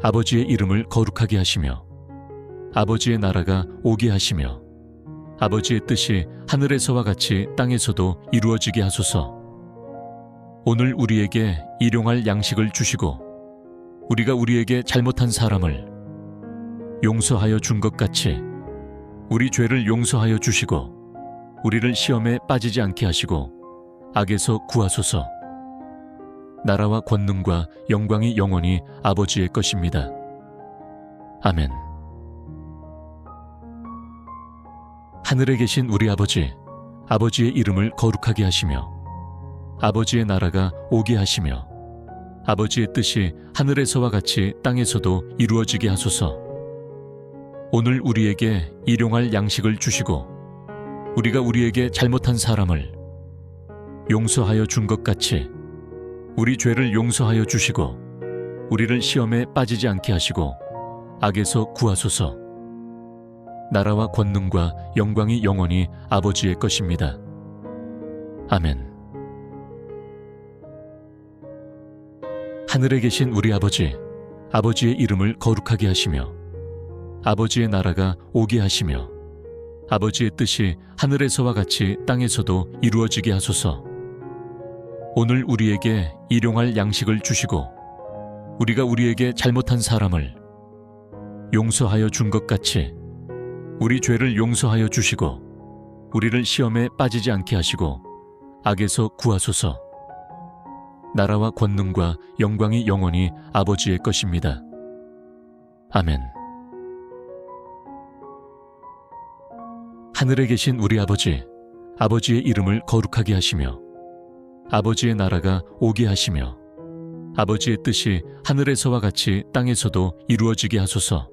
아버지의 이름을 거룩하게 하시며 아버지의 나라가 오게 하시며 아버지의 뜻이 하늘에서와 같이 땅에서도 이루어지게 하소서. 오늘 우리에게 일용할 양식을 주시고 우리가 우리에게 잘못한 사람을 용서하여 준 것 같이 우리 죄를 용서하여 주시고 우리를 시험에 빠지지 않게 하시고 악에서 구하소서. 나라와 권능과 영광이 영원히 아버지의 것입니다. 아멘. 하늘에 계신 우리 아버지, 아버지의 이름을 거룩하게 하시며 아버지의 나라가 오게 하시며 아버지의 뜻이 하늘에서와 같이 땅에서도 이루어지게 하소서. 오늘 우리에게 일용할 양식을 주시고 우리가 우리에게 잘못한 사람을 용서하여 준 것 같이 우리 죄를 용서하여 주시고 우리를 시험에 빠지지 않게 하시고 악에서 구하소서. 나라와 권능과 영광이 영원히 아버지의 것입니다. 아멘. 하늘에 계신 우리 아버지, 아버지의 이름을 거룩하게 하시며 아버지의 나라가 오게 하시며 아버지의 뜻이 하늘에서와 같이 땅에서도 이루어지게 하소서. 오늘 우리에게 일용할 양식을 주시고 우리가 우리에게 잘못한 사람을 용서하여 준 것 같이 우리 죄를 용서하여 주시고 우리를 시험에 빠지지 않게 하시고 악에서 구하소서. 나라와 권능과 영광이 영원히 아버지의 것입니다. 아멘. 하늘에 계신 우리 아버지, 아버지의 이름을 거룩하게 하시며 아버지의 나라가 오게 하시며 아버지의 뜻이 하늘에서와 같이 땅에서도 이루어지게 하소서.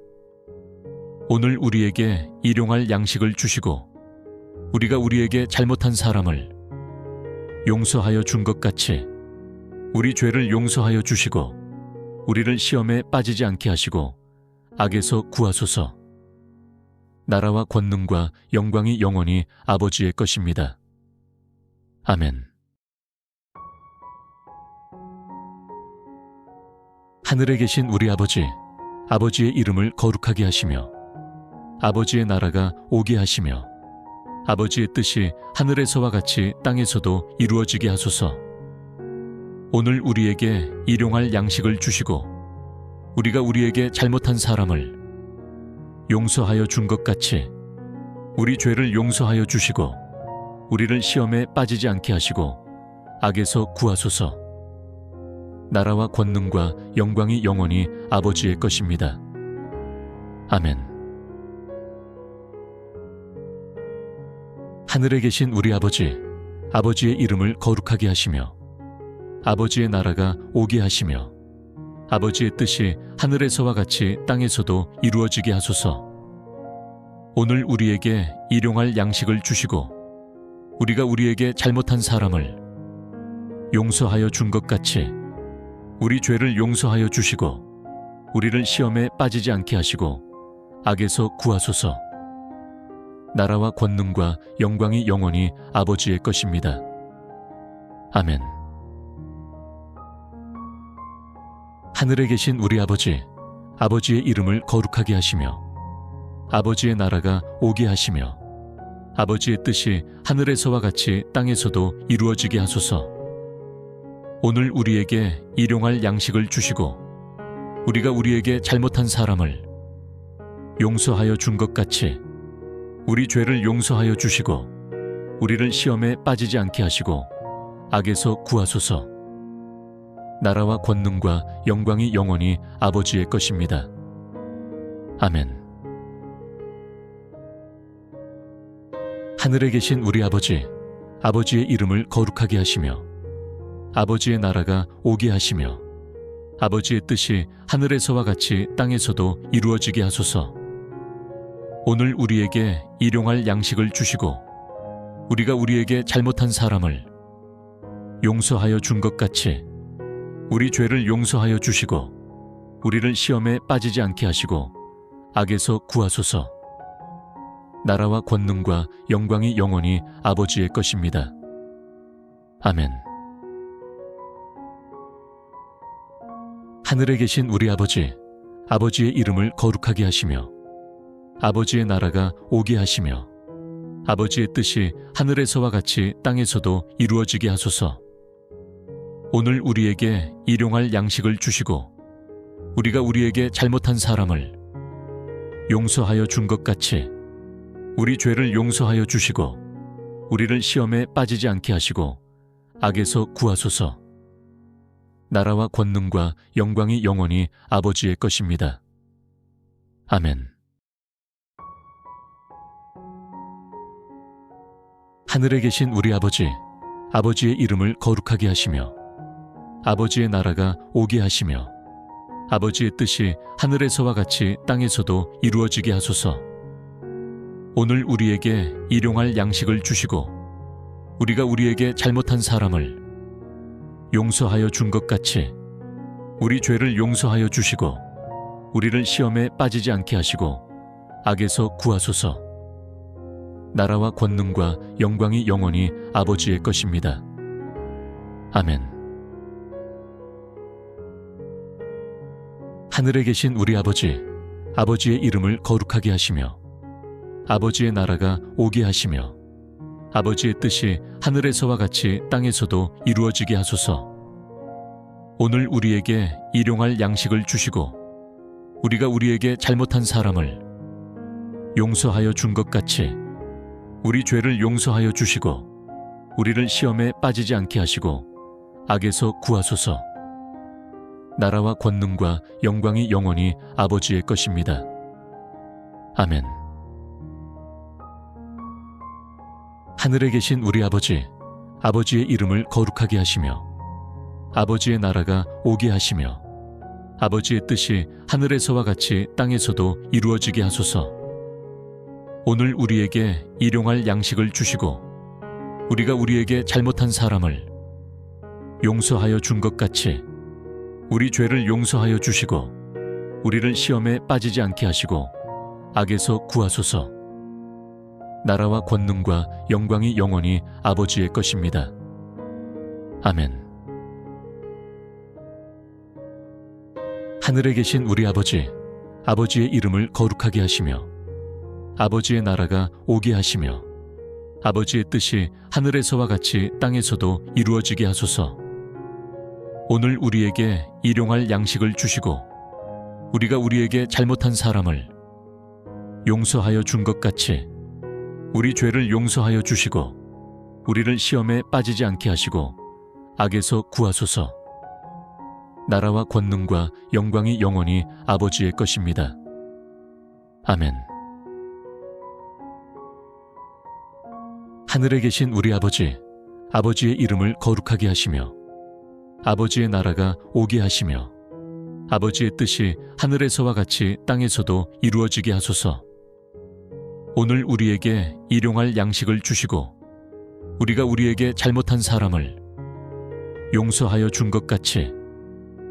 오늘 우리에게 일용할 양식을 주시고 우리가 우리에게 잘못한 사람을 용서하여 준 것 같이 우리 죄를 용서하여 주시고 우리를 시험에 빠지지 않게 하시고 악에서 구하소서. 나라와 권능과 영광이 영원히 아버지의 것입니다. 아멘. 하늘에 계신 우리 아버지, 아버지의 이름을 거룩하게 하시며 아버지의 나라가 오게 하시며 아버지의 뜻이 하늘에서와 같이 땅에서도 이루어지게 하소서. 오늘 우리에게 일용할 양식을 주시고 우리가 우리에게 잘못한 사람을 용서하여 준 것 같이 우리 죄를 용서하여 주시고 우리를 시험에 빠지지 않게 하시고 악에서 구하소서. 나라와 권능과 영광이 영원히 아버지의 것입니다. 아멘. 하늘에 계신 우리 아버지, 아버지의 이름을 거룩하게 하시며 아버지의 나라가 오게 하시며 아버지의 뜻이 하늘에서와 같이 땅에서도 이루어지게 하소서. 오늘 우리에게 일용할 양식을 주시고 우리가 우리에게 잘못한 사람을 용서하여 준 것 같이 우리 죄를 용서하여 주시고 우리를 시험에 빠지지 않게 하시고 악에서 구하소서. 나라와 권능과 영광이 영원히 아버지의 것입니다. 아멘. 하늘에 계신 우리 아버지, 아버지의 이름을 거룩하게 하시며 아버지의 나라가 오게 하시며 아버지의 뜻이 하늘에서와 같이 땅에서도 이루어지게 하소서. 오늘 우리에게 일용할 양식을 주시고 우리가 우리에게 잘못한 사람을 용서하여 준 것 같이 우리 죄를 용서하여 주시고 우리를 시험에 빠지지 않게 하시고 악에서 구하소서. 나라와 권능과 영광이 영원히 아버지의 것입니다. 아멘. 하늘에 계신 우리 아버지, 아버지의 이름을 거룩하게 하시며 아버지의 나라가 오게 하시며 아버지의 뜻이 하늘에서와 같이 땅에서도 이루어지게 하소서. 오늘 우리에게 일용할 양식을 주시고 우리가 우리에게 잘못한 사람을 용서하여 준 것 같이 우리 죄를 용서하여 주시고 우리를 시험에 빠지지 않게 하시고 악에서 구하소서. 나라와 권능과 영광이 영원히 아버지의 것입니다. 아멘. 하늘에 계신 우리 아버지, 아버지의 이름을 거룩하게 하시며 아버지의 나라가 오게 하시며 아버지의 뜻이 하늘에서와 같이 땅에서도 이루어지게 하소서. 오늘 우리에게 일용할 양식을 주시고 우리가 우리에게 잘못한 사람을 용서하여 준 것 같이 우리 죄를 용서하여 주시고 우리를 시험에 빠지지 않게 하시고 악에서 구하소서. 나라와 권능과 영광이 영원히 아버지의 것입니다. 아멘. 하늘에 계신 우리 아버지, 아버지의 이름을 거룩하게 하시며 아버지의 나라가 오게 하시며 아버지의 뜻이 하늘에서와 같이 땅에서도 이루어지게 하소서. 오늘 우리에게 일용할 양식을 주시고 우리가 우리에게 잘못한 사람을 용서하여 준 것 같이 우리 죄를 용서하여 주시고 우리를 시험에 빠지지 않게 하시고 악에서 구하소서. 나라와 권능과 영광이 영원히 아버지의 것입니다. 아멘. 하늘에 계신 우리 아버지, 아버지의 이름을 거룩하게 하시며 아버지의 나라가 오게 하시며 아버지의 뜻이 하늘에서와 같이 땅에서도 이루어지게 하소서. 오늘 우리에게 일용할 양식을 주시고 우리가 우리에게 잘못한 사람을 용서하여 준 것 같이 우리 죄를 용서하여 주시고 우리를 시험에 빠지지 않게 하시고 악에서 구하소서. 나라와 권능과 영광이 영원히 아버지의 것입니다. 아멘. 하늘에 계신 우리 아버지, 아버지의 이름을 거룩하게 하시며 아버지의 나라가 오게 하시며 아버지의 뜻이 하늘에서와 같이 땅에서도 이루어지게 하소서. 오늘 우리에게 일용할 양식을 주시고 우리가 우리에게 잘못한 사람을 용서하여 준 것 같이 우리 죄를 용서하여 주시고 우리를 시험에 빠지지 않게 하시고 악에서 구하소서. 나라와 권능과 영광이 영원히 아버지의 것입니다. 아멘. 하늘에 계신 우리 아버지, 아버지의 이름을 거룩하게 하시며 아버지의 나라가 오게 하시며 아버지의 뜻이 하늘에서와 같이 땅에서도 이루어지게 하소서. 오늘 우리에게 일용할 양식을 주시고 우리가 우리에게 잘못한 사람을 용서하여 준 것 같이 우리 죄를 용서하여 주시고 우리를 시험에 빠지지 않게 하시고 악에서 구하소서. 나라와 권능과 영광이 영원히 아버지의 것입니다. 아멘. 하늘에 계신 우리 아버지, 아버지의 이름을 거룩하게 하시며 아버지의 나라가 오게 하시며 아버지의 뜻이 하늘에서와 같이 땅에서도 이루어지게 하소서. 오늘 우리에게 일용할 양식을 주시고 우리가 우리에게 잘못한 사람을 용서하여 준 것 같이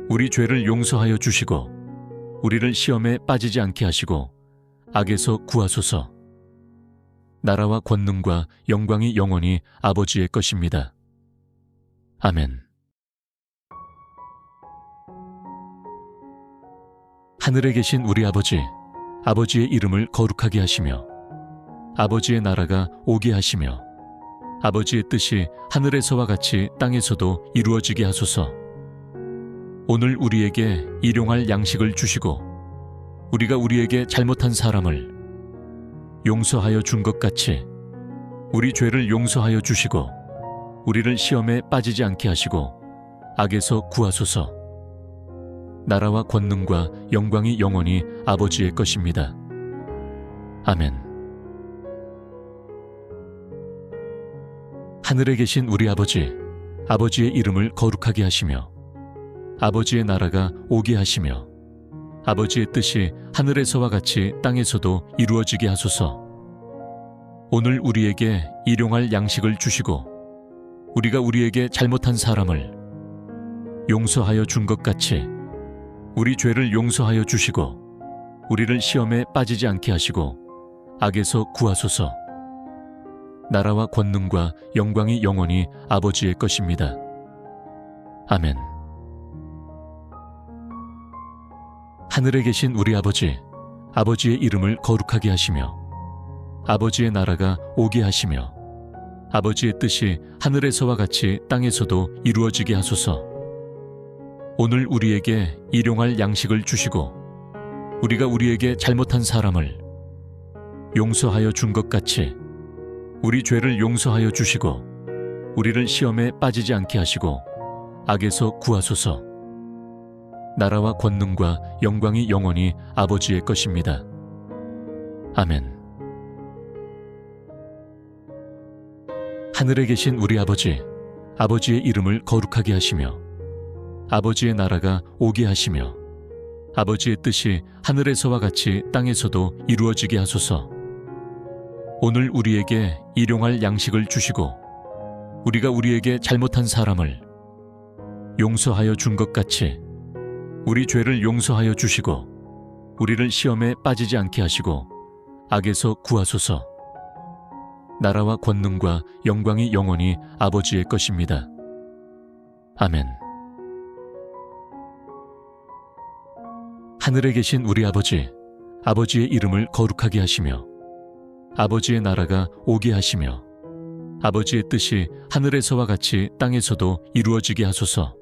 우리 죄를 용서하여 주시고 우리를 시험에 빠지지 않게 하시고 악에서 구하소서. 나라와 권능과 영광이 영원히 아버지의 것입니다. 아멘. 하늘에 계신 우리 아버지, 아버지의 이름을 거룩하게 하시며 아버지의 나라가 오게 하시며 아버지의 뜻이 하늘에서와 같이 땅에서도 이루어지게 하소서. 오늘 우리에게 일용할 양식을 주시고 우리가 우리에게 잘못한 사람을 용서하여 준 것 같이 우리 죄를 용서하여 주시고 우리를 시험에 빠지지 않게 하시고 악에서 구하소서. 나라와 권능과 영광이 영원히 아버지의 것입니다. 아멘. 하늘에 계신 우리 아버지, 아버지의 이름을 거룩하게 하시며 아버지의 나라가 오게 하시며 아버지의 뜻이 하늘에서와 같이 땅에서도 이루어지게 하소서. 오늘 우리에게 일용할 양식을 주시고 우리가 우리에게 잘못한 사람을 용서하여 준 것 같이 우리 죄를 용서하여 주시고 우리를 시험에 빠지지 않게 하시고 악에서 구하소서. 나라와 권능과 영광이 영원히 아버지의 것입니다. 아멘. 하늘에 계신 우리 아버지, 아버지의 이름을 거룩하게 하시며 아버지의 나라가 오게 하시며 아버지의 뜻이 하늘에서와 같이 땅에서도 이루어지게 하소서. 오늘 우리에게 일용할 양식을 주시고 우리가 우리에게 잘못한 사람을 용서하여 준 것 같이 우리 죄를 용서하여 주시고 우리를 시험에 빠지지 않게 하시고 악에서 구하소서. 나라와 권능과 영광이 영원히 아버지의 것입니다. 아멘. 하늘에 계신 우리 아버지, 아버지의 이름을 거룩하게 하시며 아버지의 나라가 오게 하시며 아버지의 뜻이 하늘에서와 같이 땅에서도 이루어지게 하소서. 오늘 우리에게 일용할 양식을 주시고 우리가 우리에게 잘못한 사람을 용서하여 준 것 같이 우리 죄를 용서하여 주시고 우리를 시험에 빠지지 않게 하시고 악에서 구하소서. 나라와 권능과 영광이 영원히 아버지의 것입니다. 아멘. 하늘에 계신 우리 아버지, 아버지의 이름을 거룩하게 하시며 아버지의 나라가 오게 하시며 아버지의 뜻이 하늘에서와 같이 땅에서도 이루어지게 하소서.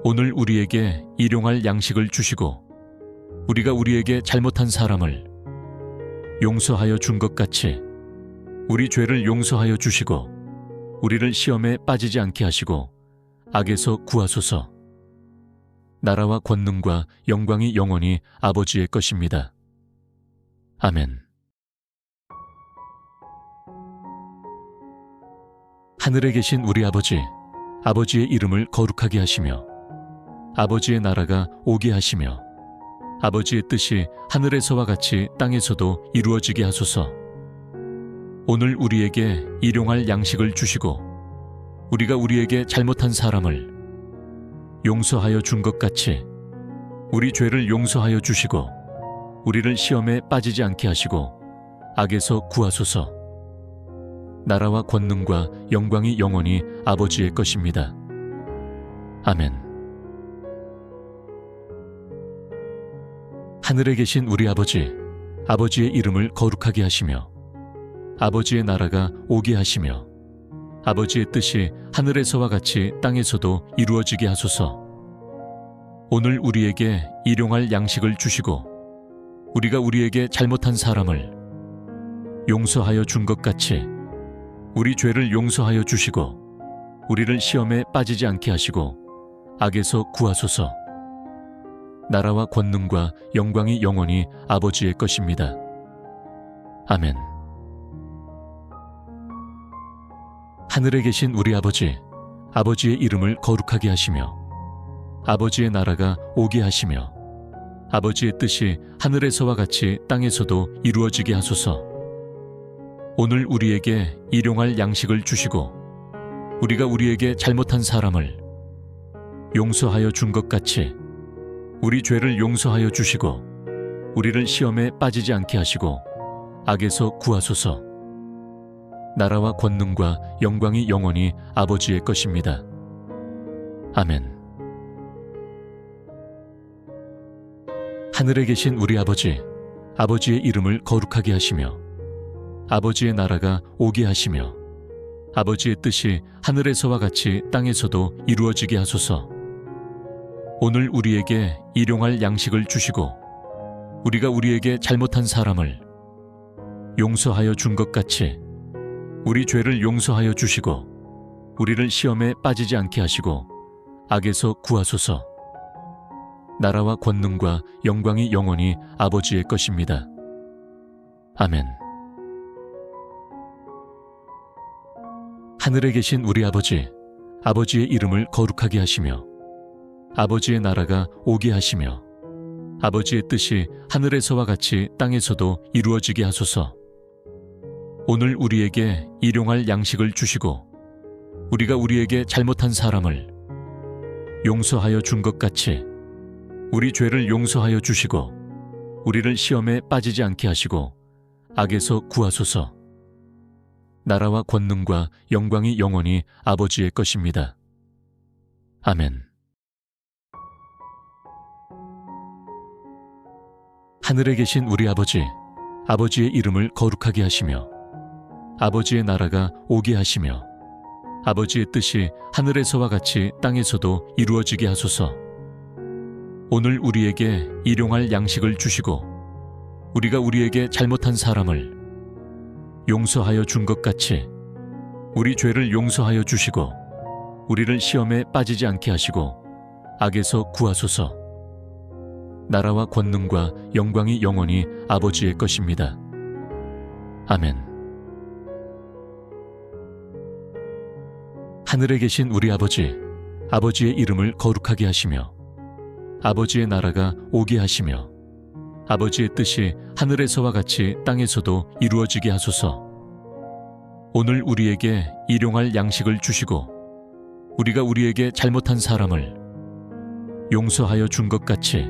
오늘 우리에게 일용할 양식을 주시고 우리가 우리에게 잘못한 사람을 용서하여 준 것 같이 우리 죄를 용서하여 주시고 우리를 시험에 빠지지 않게 하시고 악에서 구하소서. 나라와 권능과 영광이 영원히 아버지의 것입니다. 아멘. 하늘에 계신 우리 아버지, 아버지의 이름을 거룩하게 하시며 아버지의 나라가 오게 하시며 아버지의 뜻이 하늘에서와 같이 땅에서도 이루어지게 하소서. 오늘 우리에게 일용할 양식을 주시고 우리가 우리에게 잘못한 사람을 용서하여 준 것 같이 우리 죄를 용서하여 주시고 우리를 시험에 빠지지 않게 하시고 악에서 구하소서. 나라와 권능과 영광이 영원히 아버지의 것입니다. 아멘. 하늘에 계신 우리 아버지, 아버지의 이름을 거룩하게 하시며 아버지의 나라가 오게 하시며 아버지의 뜻이 하늘에서와 같이 땅에서도 이루어지게 하소서. 오늘 우리에게 일용할 양식을 주시고 우리가 우리에게 잘못한 사람을 용서하여 준 것 같이 우리 죄를 용서하여 주시고 우리를 시험에 빠지지 않게 하시고 악에서 구하소서. 나라와 권능과 영광이 영원히 아버지의 것입니다. 아멘. 하늘에 계신 우리 아버지, 아버지의 이름을 거룩하게 하시며 아버지의 나라가 오게 하시며 아버지의 뜻이 하늘에서와 같이 땅에서도 이루어지게 하소서. 오늘 우리에게 일용할 양식을 주시고 우리가 우리에게 잘못한 사람을 용서하여 준 것 같이 우리 죄를 용서하여 주시고 우리를 시험에 빠지지 않게 하시고 악에서 구하소서. 나라와 권능과 영광이 영원히 아버지의 것입니다. 아멘. 하늘에 계신 우리 아버지, 아버지의 이름을 거룩하게 하시며 아버지의 나라가 오게 하시며 아버지의 뜻이 하늘에서와 같이 땅에서도 이루어지게 하소서. 오늘 우리에게 일용할 양식을 주시고 우리가 우리에게 잘못한 사람을 용서하여 준 것 같이 우리 죄를 용서하여 주시고 우리를 시험에 빠지지 않게 하시고 악에서 구하소서. 나라와 권능과 영광이 영원히 아버지의 것입니다. 아멘. 하늘에 계신 우리 아버지, 아버지의 이름을 거룩하게 하시며 아버지의 나라가 오게 하시며 아버지의 뜻이 하늘에서와 같이 땅에서도 이루어지게 하소서. 오늘 우리에게 일용할 양식을 주시고 우리가 우리에게 잘못한 사람을 용서하여 준 것 같이 우리 죄를 용서하여 주시고 우리를 시험에 빠지지 않게 하시고 악에서 구하소서. 나라와 권능과 영광이 영원히 아버지의 것입니다. 아멘. 하늘에 계신 우리 아버지, 아버지의 이름을 거룩하게 하시며 아버지의 나라가 오게 하시며 아버지의 뜻이 하늘에서와 같이 땅에서도 이루어지게 하소서. 오늘 우리에게 일용할 양식을 주시고 우리가 우리에게 잘못한 사람을 용서하여 준 것 같이 우리 죄를 용서하여 주시고 우리를 시험에 빠지지 않게 하시고 악에서 구하소서. 나라와 권능과 영광이 영원히 아버지의 것입니다. 아멘. 하늘에 계신 우리 아버지, 아버지의 이름을 거룩하게 하시며 아버지의 나라가 오게 하시며 아버지의 뜻이 하늘에서와 같이 땅에서도 이루어지게 하소서. 오늘 우리에게 일용할 양식을 주시고 우리가 우리에게 잘못한 사람을 용서하여 준 것 같이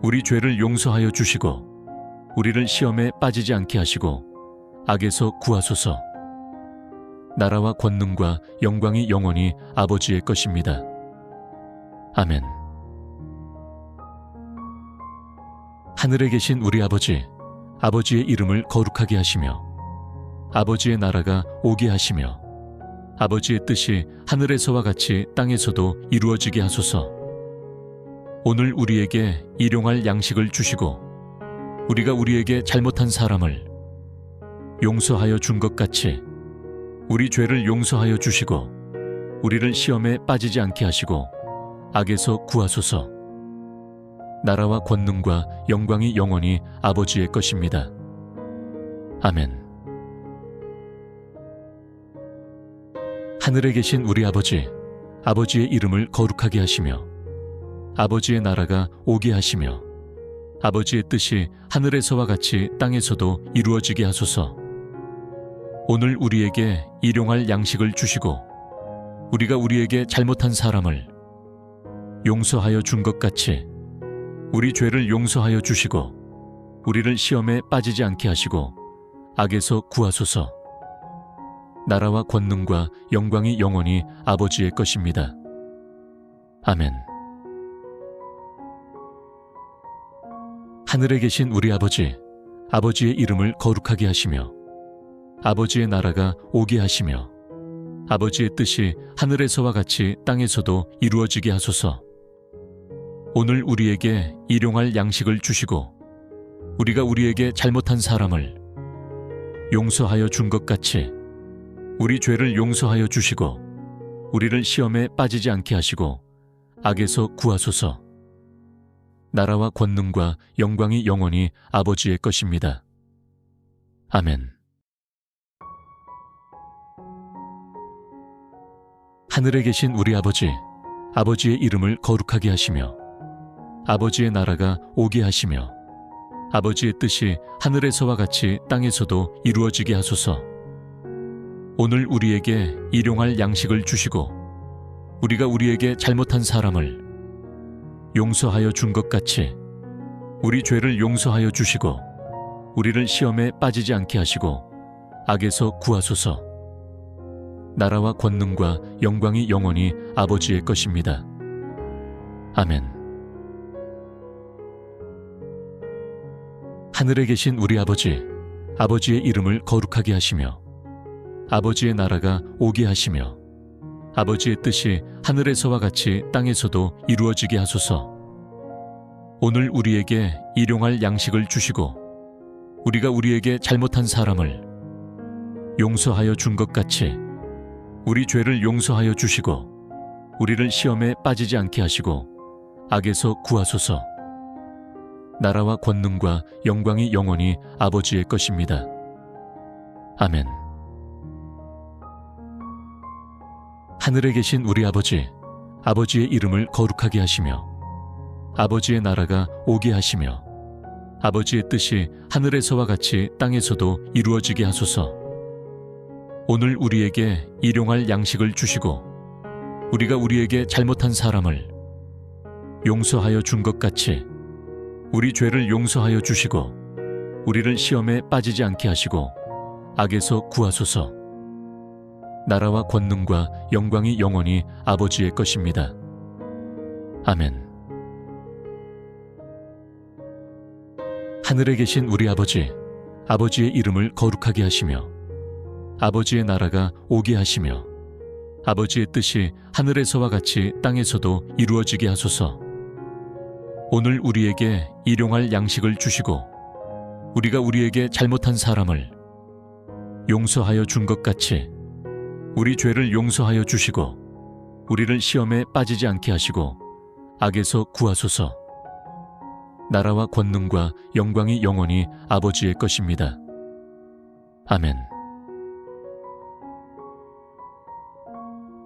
우리 죄를 용서하여 주시고 우리를 시험에 빠지지 않게 하시고 악에서 구하소서. 나라와 권능과 영광이 영원히 아버지의 것입니다. 아멘. 하늘에 계신 우리 아버지, 아버지의 이름을 거룩하게 하시며 아버지의 나라가 오게 하시며 아버지의 뜻이 하늘에서와 같이 땅에서도 이루어지게 하소서. 오늘 우리에게 일용할 양식을 주시고 우리가 우리에게 잘못한 사람을 용서하여 준 것 같이 우리 죄를 용서하여 주시고 우리를 시험에 빠지지 않게 하시고 악에서 구하소서. 나라와 권능과 영광이 영원히 아버지의 것입니다. 아멘. 하늘에 계신 우리 아버지, 아버지의 이름을 거룩하게 하시며 아버지의 나라가 오게 하시며 아버지의 뜻이 하늘에서와 같이 땅에서도 이루어지게 하소서. 오늘 우리에게 일용할 양식을 주시고 우리가 우리에게 잘못한 사람을 용서하여 준 것 같이 우리 죄를 용서하여 주시고 우리를 시험에 빠지지 않게 하시고 악에서 구하소서. 나라와 권능과 영광이 영원히 아버지의 것입니다. 아멘. 하늘에 계신 우리 아버지, 아버지의 이름을 거룩하게 하시며 아버지의 나라가 오게 하시며 아버지의 뜻이 하늘에서와 같이 땅에서도 이루어지게 하소서. 오늘 우리에게 일용할 양식을 주시고 우리가 우리에게 잘못한 사람을 용서하여 준 것 같이 우리 죄를 용서하여 주시고 우리를 시험에 빠지지 않게 하시고 악에서 구하소서. 나라와 권능과 영광이 영원히 아버지의 것입니다. 아멘. 하늘에 계신 우리 아버지, 아버지의 이름을 거룩하게 하시며 아버지의 나라가 오게 하시며 아버지의 뜻이 하늘에서와 같이 땅에서도 이루어지게 하소서. 오늘 우리에게 일용할 양식을 주시고 우리가 우리에게 잘못한 사람을 용서하여 준 것 같이 우리 죄를 용서하여 주시고 우리를 시험에 빠지지 않게 하시고 악에서 구하소서. 나라와 권능과 영광이 영원히 아버지의 것입니다. 아멘. 하늘에 계신 우리 아버지, 아버지의 이름을 거룩하게 하시며 아버지의 나라가 오게 하시며 아버지의 뜻이 하늘에서와 같이 땅에서도 이루어지게 하소서. 오늘 우리에게 일용할 양식을 주시고 우리가 우리에게 잘못한 사람을 용서하여 준 것 같이 우리 죄를 용서하여 주시고 우리를 시험에 빠지지 않게 하시고 악에서 구하소서. 나라와 권능과 영광이 영원히 아버지의 것입니다. 아멘. 하늘에 계신 우리 아버지, 아버지의 이름을 거룩하게 하시며 아버지의 나라가 오게 하시며 아버지의 뜻이 하늘에서와 같이 땅에서도 이루어지게 하소서. 오늘 우리에게 일용할 양식을 주시고 우리가 우리에게 잘못한 사람을 용서하여 준 것 같이 우리 죄를 용서하여 주시고 우리를 시험에 빠지지 않게 하시고 악에서 구하소서. 나라와 권능과 영광이 영원히 아버지의 것입니다. 아멘. 하늘에 계신 우리 아버지, 아버지의 이름을 거룩하게 하시며 아버지의 나라가 오게 하시며 아버지의 뜻이 하늘에서와 같이 땅에서도 이루어지게 하소서. 오늘 우리에게 일용할 양식을 주시고 우리가 우리에게 잘못한 사람을 용서하여 준 것 같이 우리 죄를 용서하여 주시고 우리를 시험에 빠지지 않게 하시고 악에서 구하소서. 나라와 권능과 영광이 영원히 아버지의 것입니다. 아멘.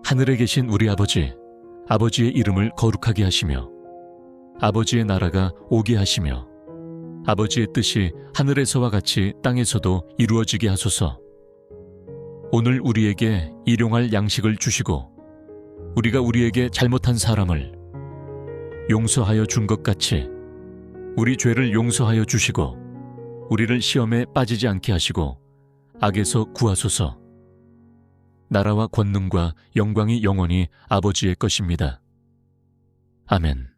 하늘에 계신 우리 아버지, 아버지의 이름을 거룩하게 하시며 아버지의 나라가 오게 하시며 아버지의 뜻이 하늘에서와 같이 땅에서도 이루어지게 하소서. 오늘 우리에게 일용할 양식을 주시고 우리가 우리에게 잘못한 사람을 용서하여 준 것 같이 우리 죄를 용서하여 주시고 우리를 시험에 빠지지 않게 하시고 악에서 구하소서. 나라와 권능과 영광이 영원히 아버지의 것입니다. 아멘.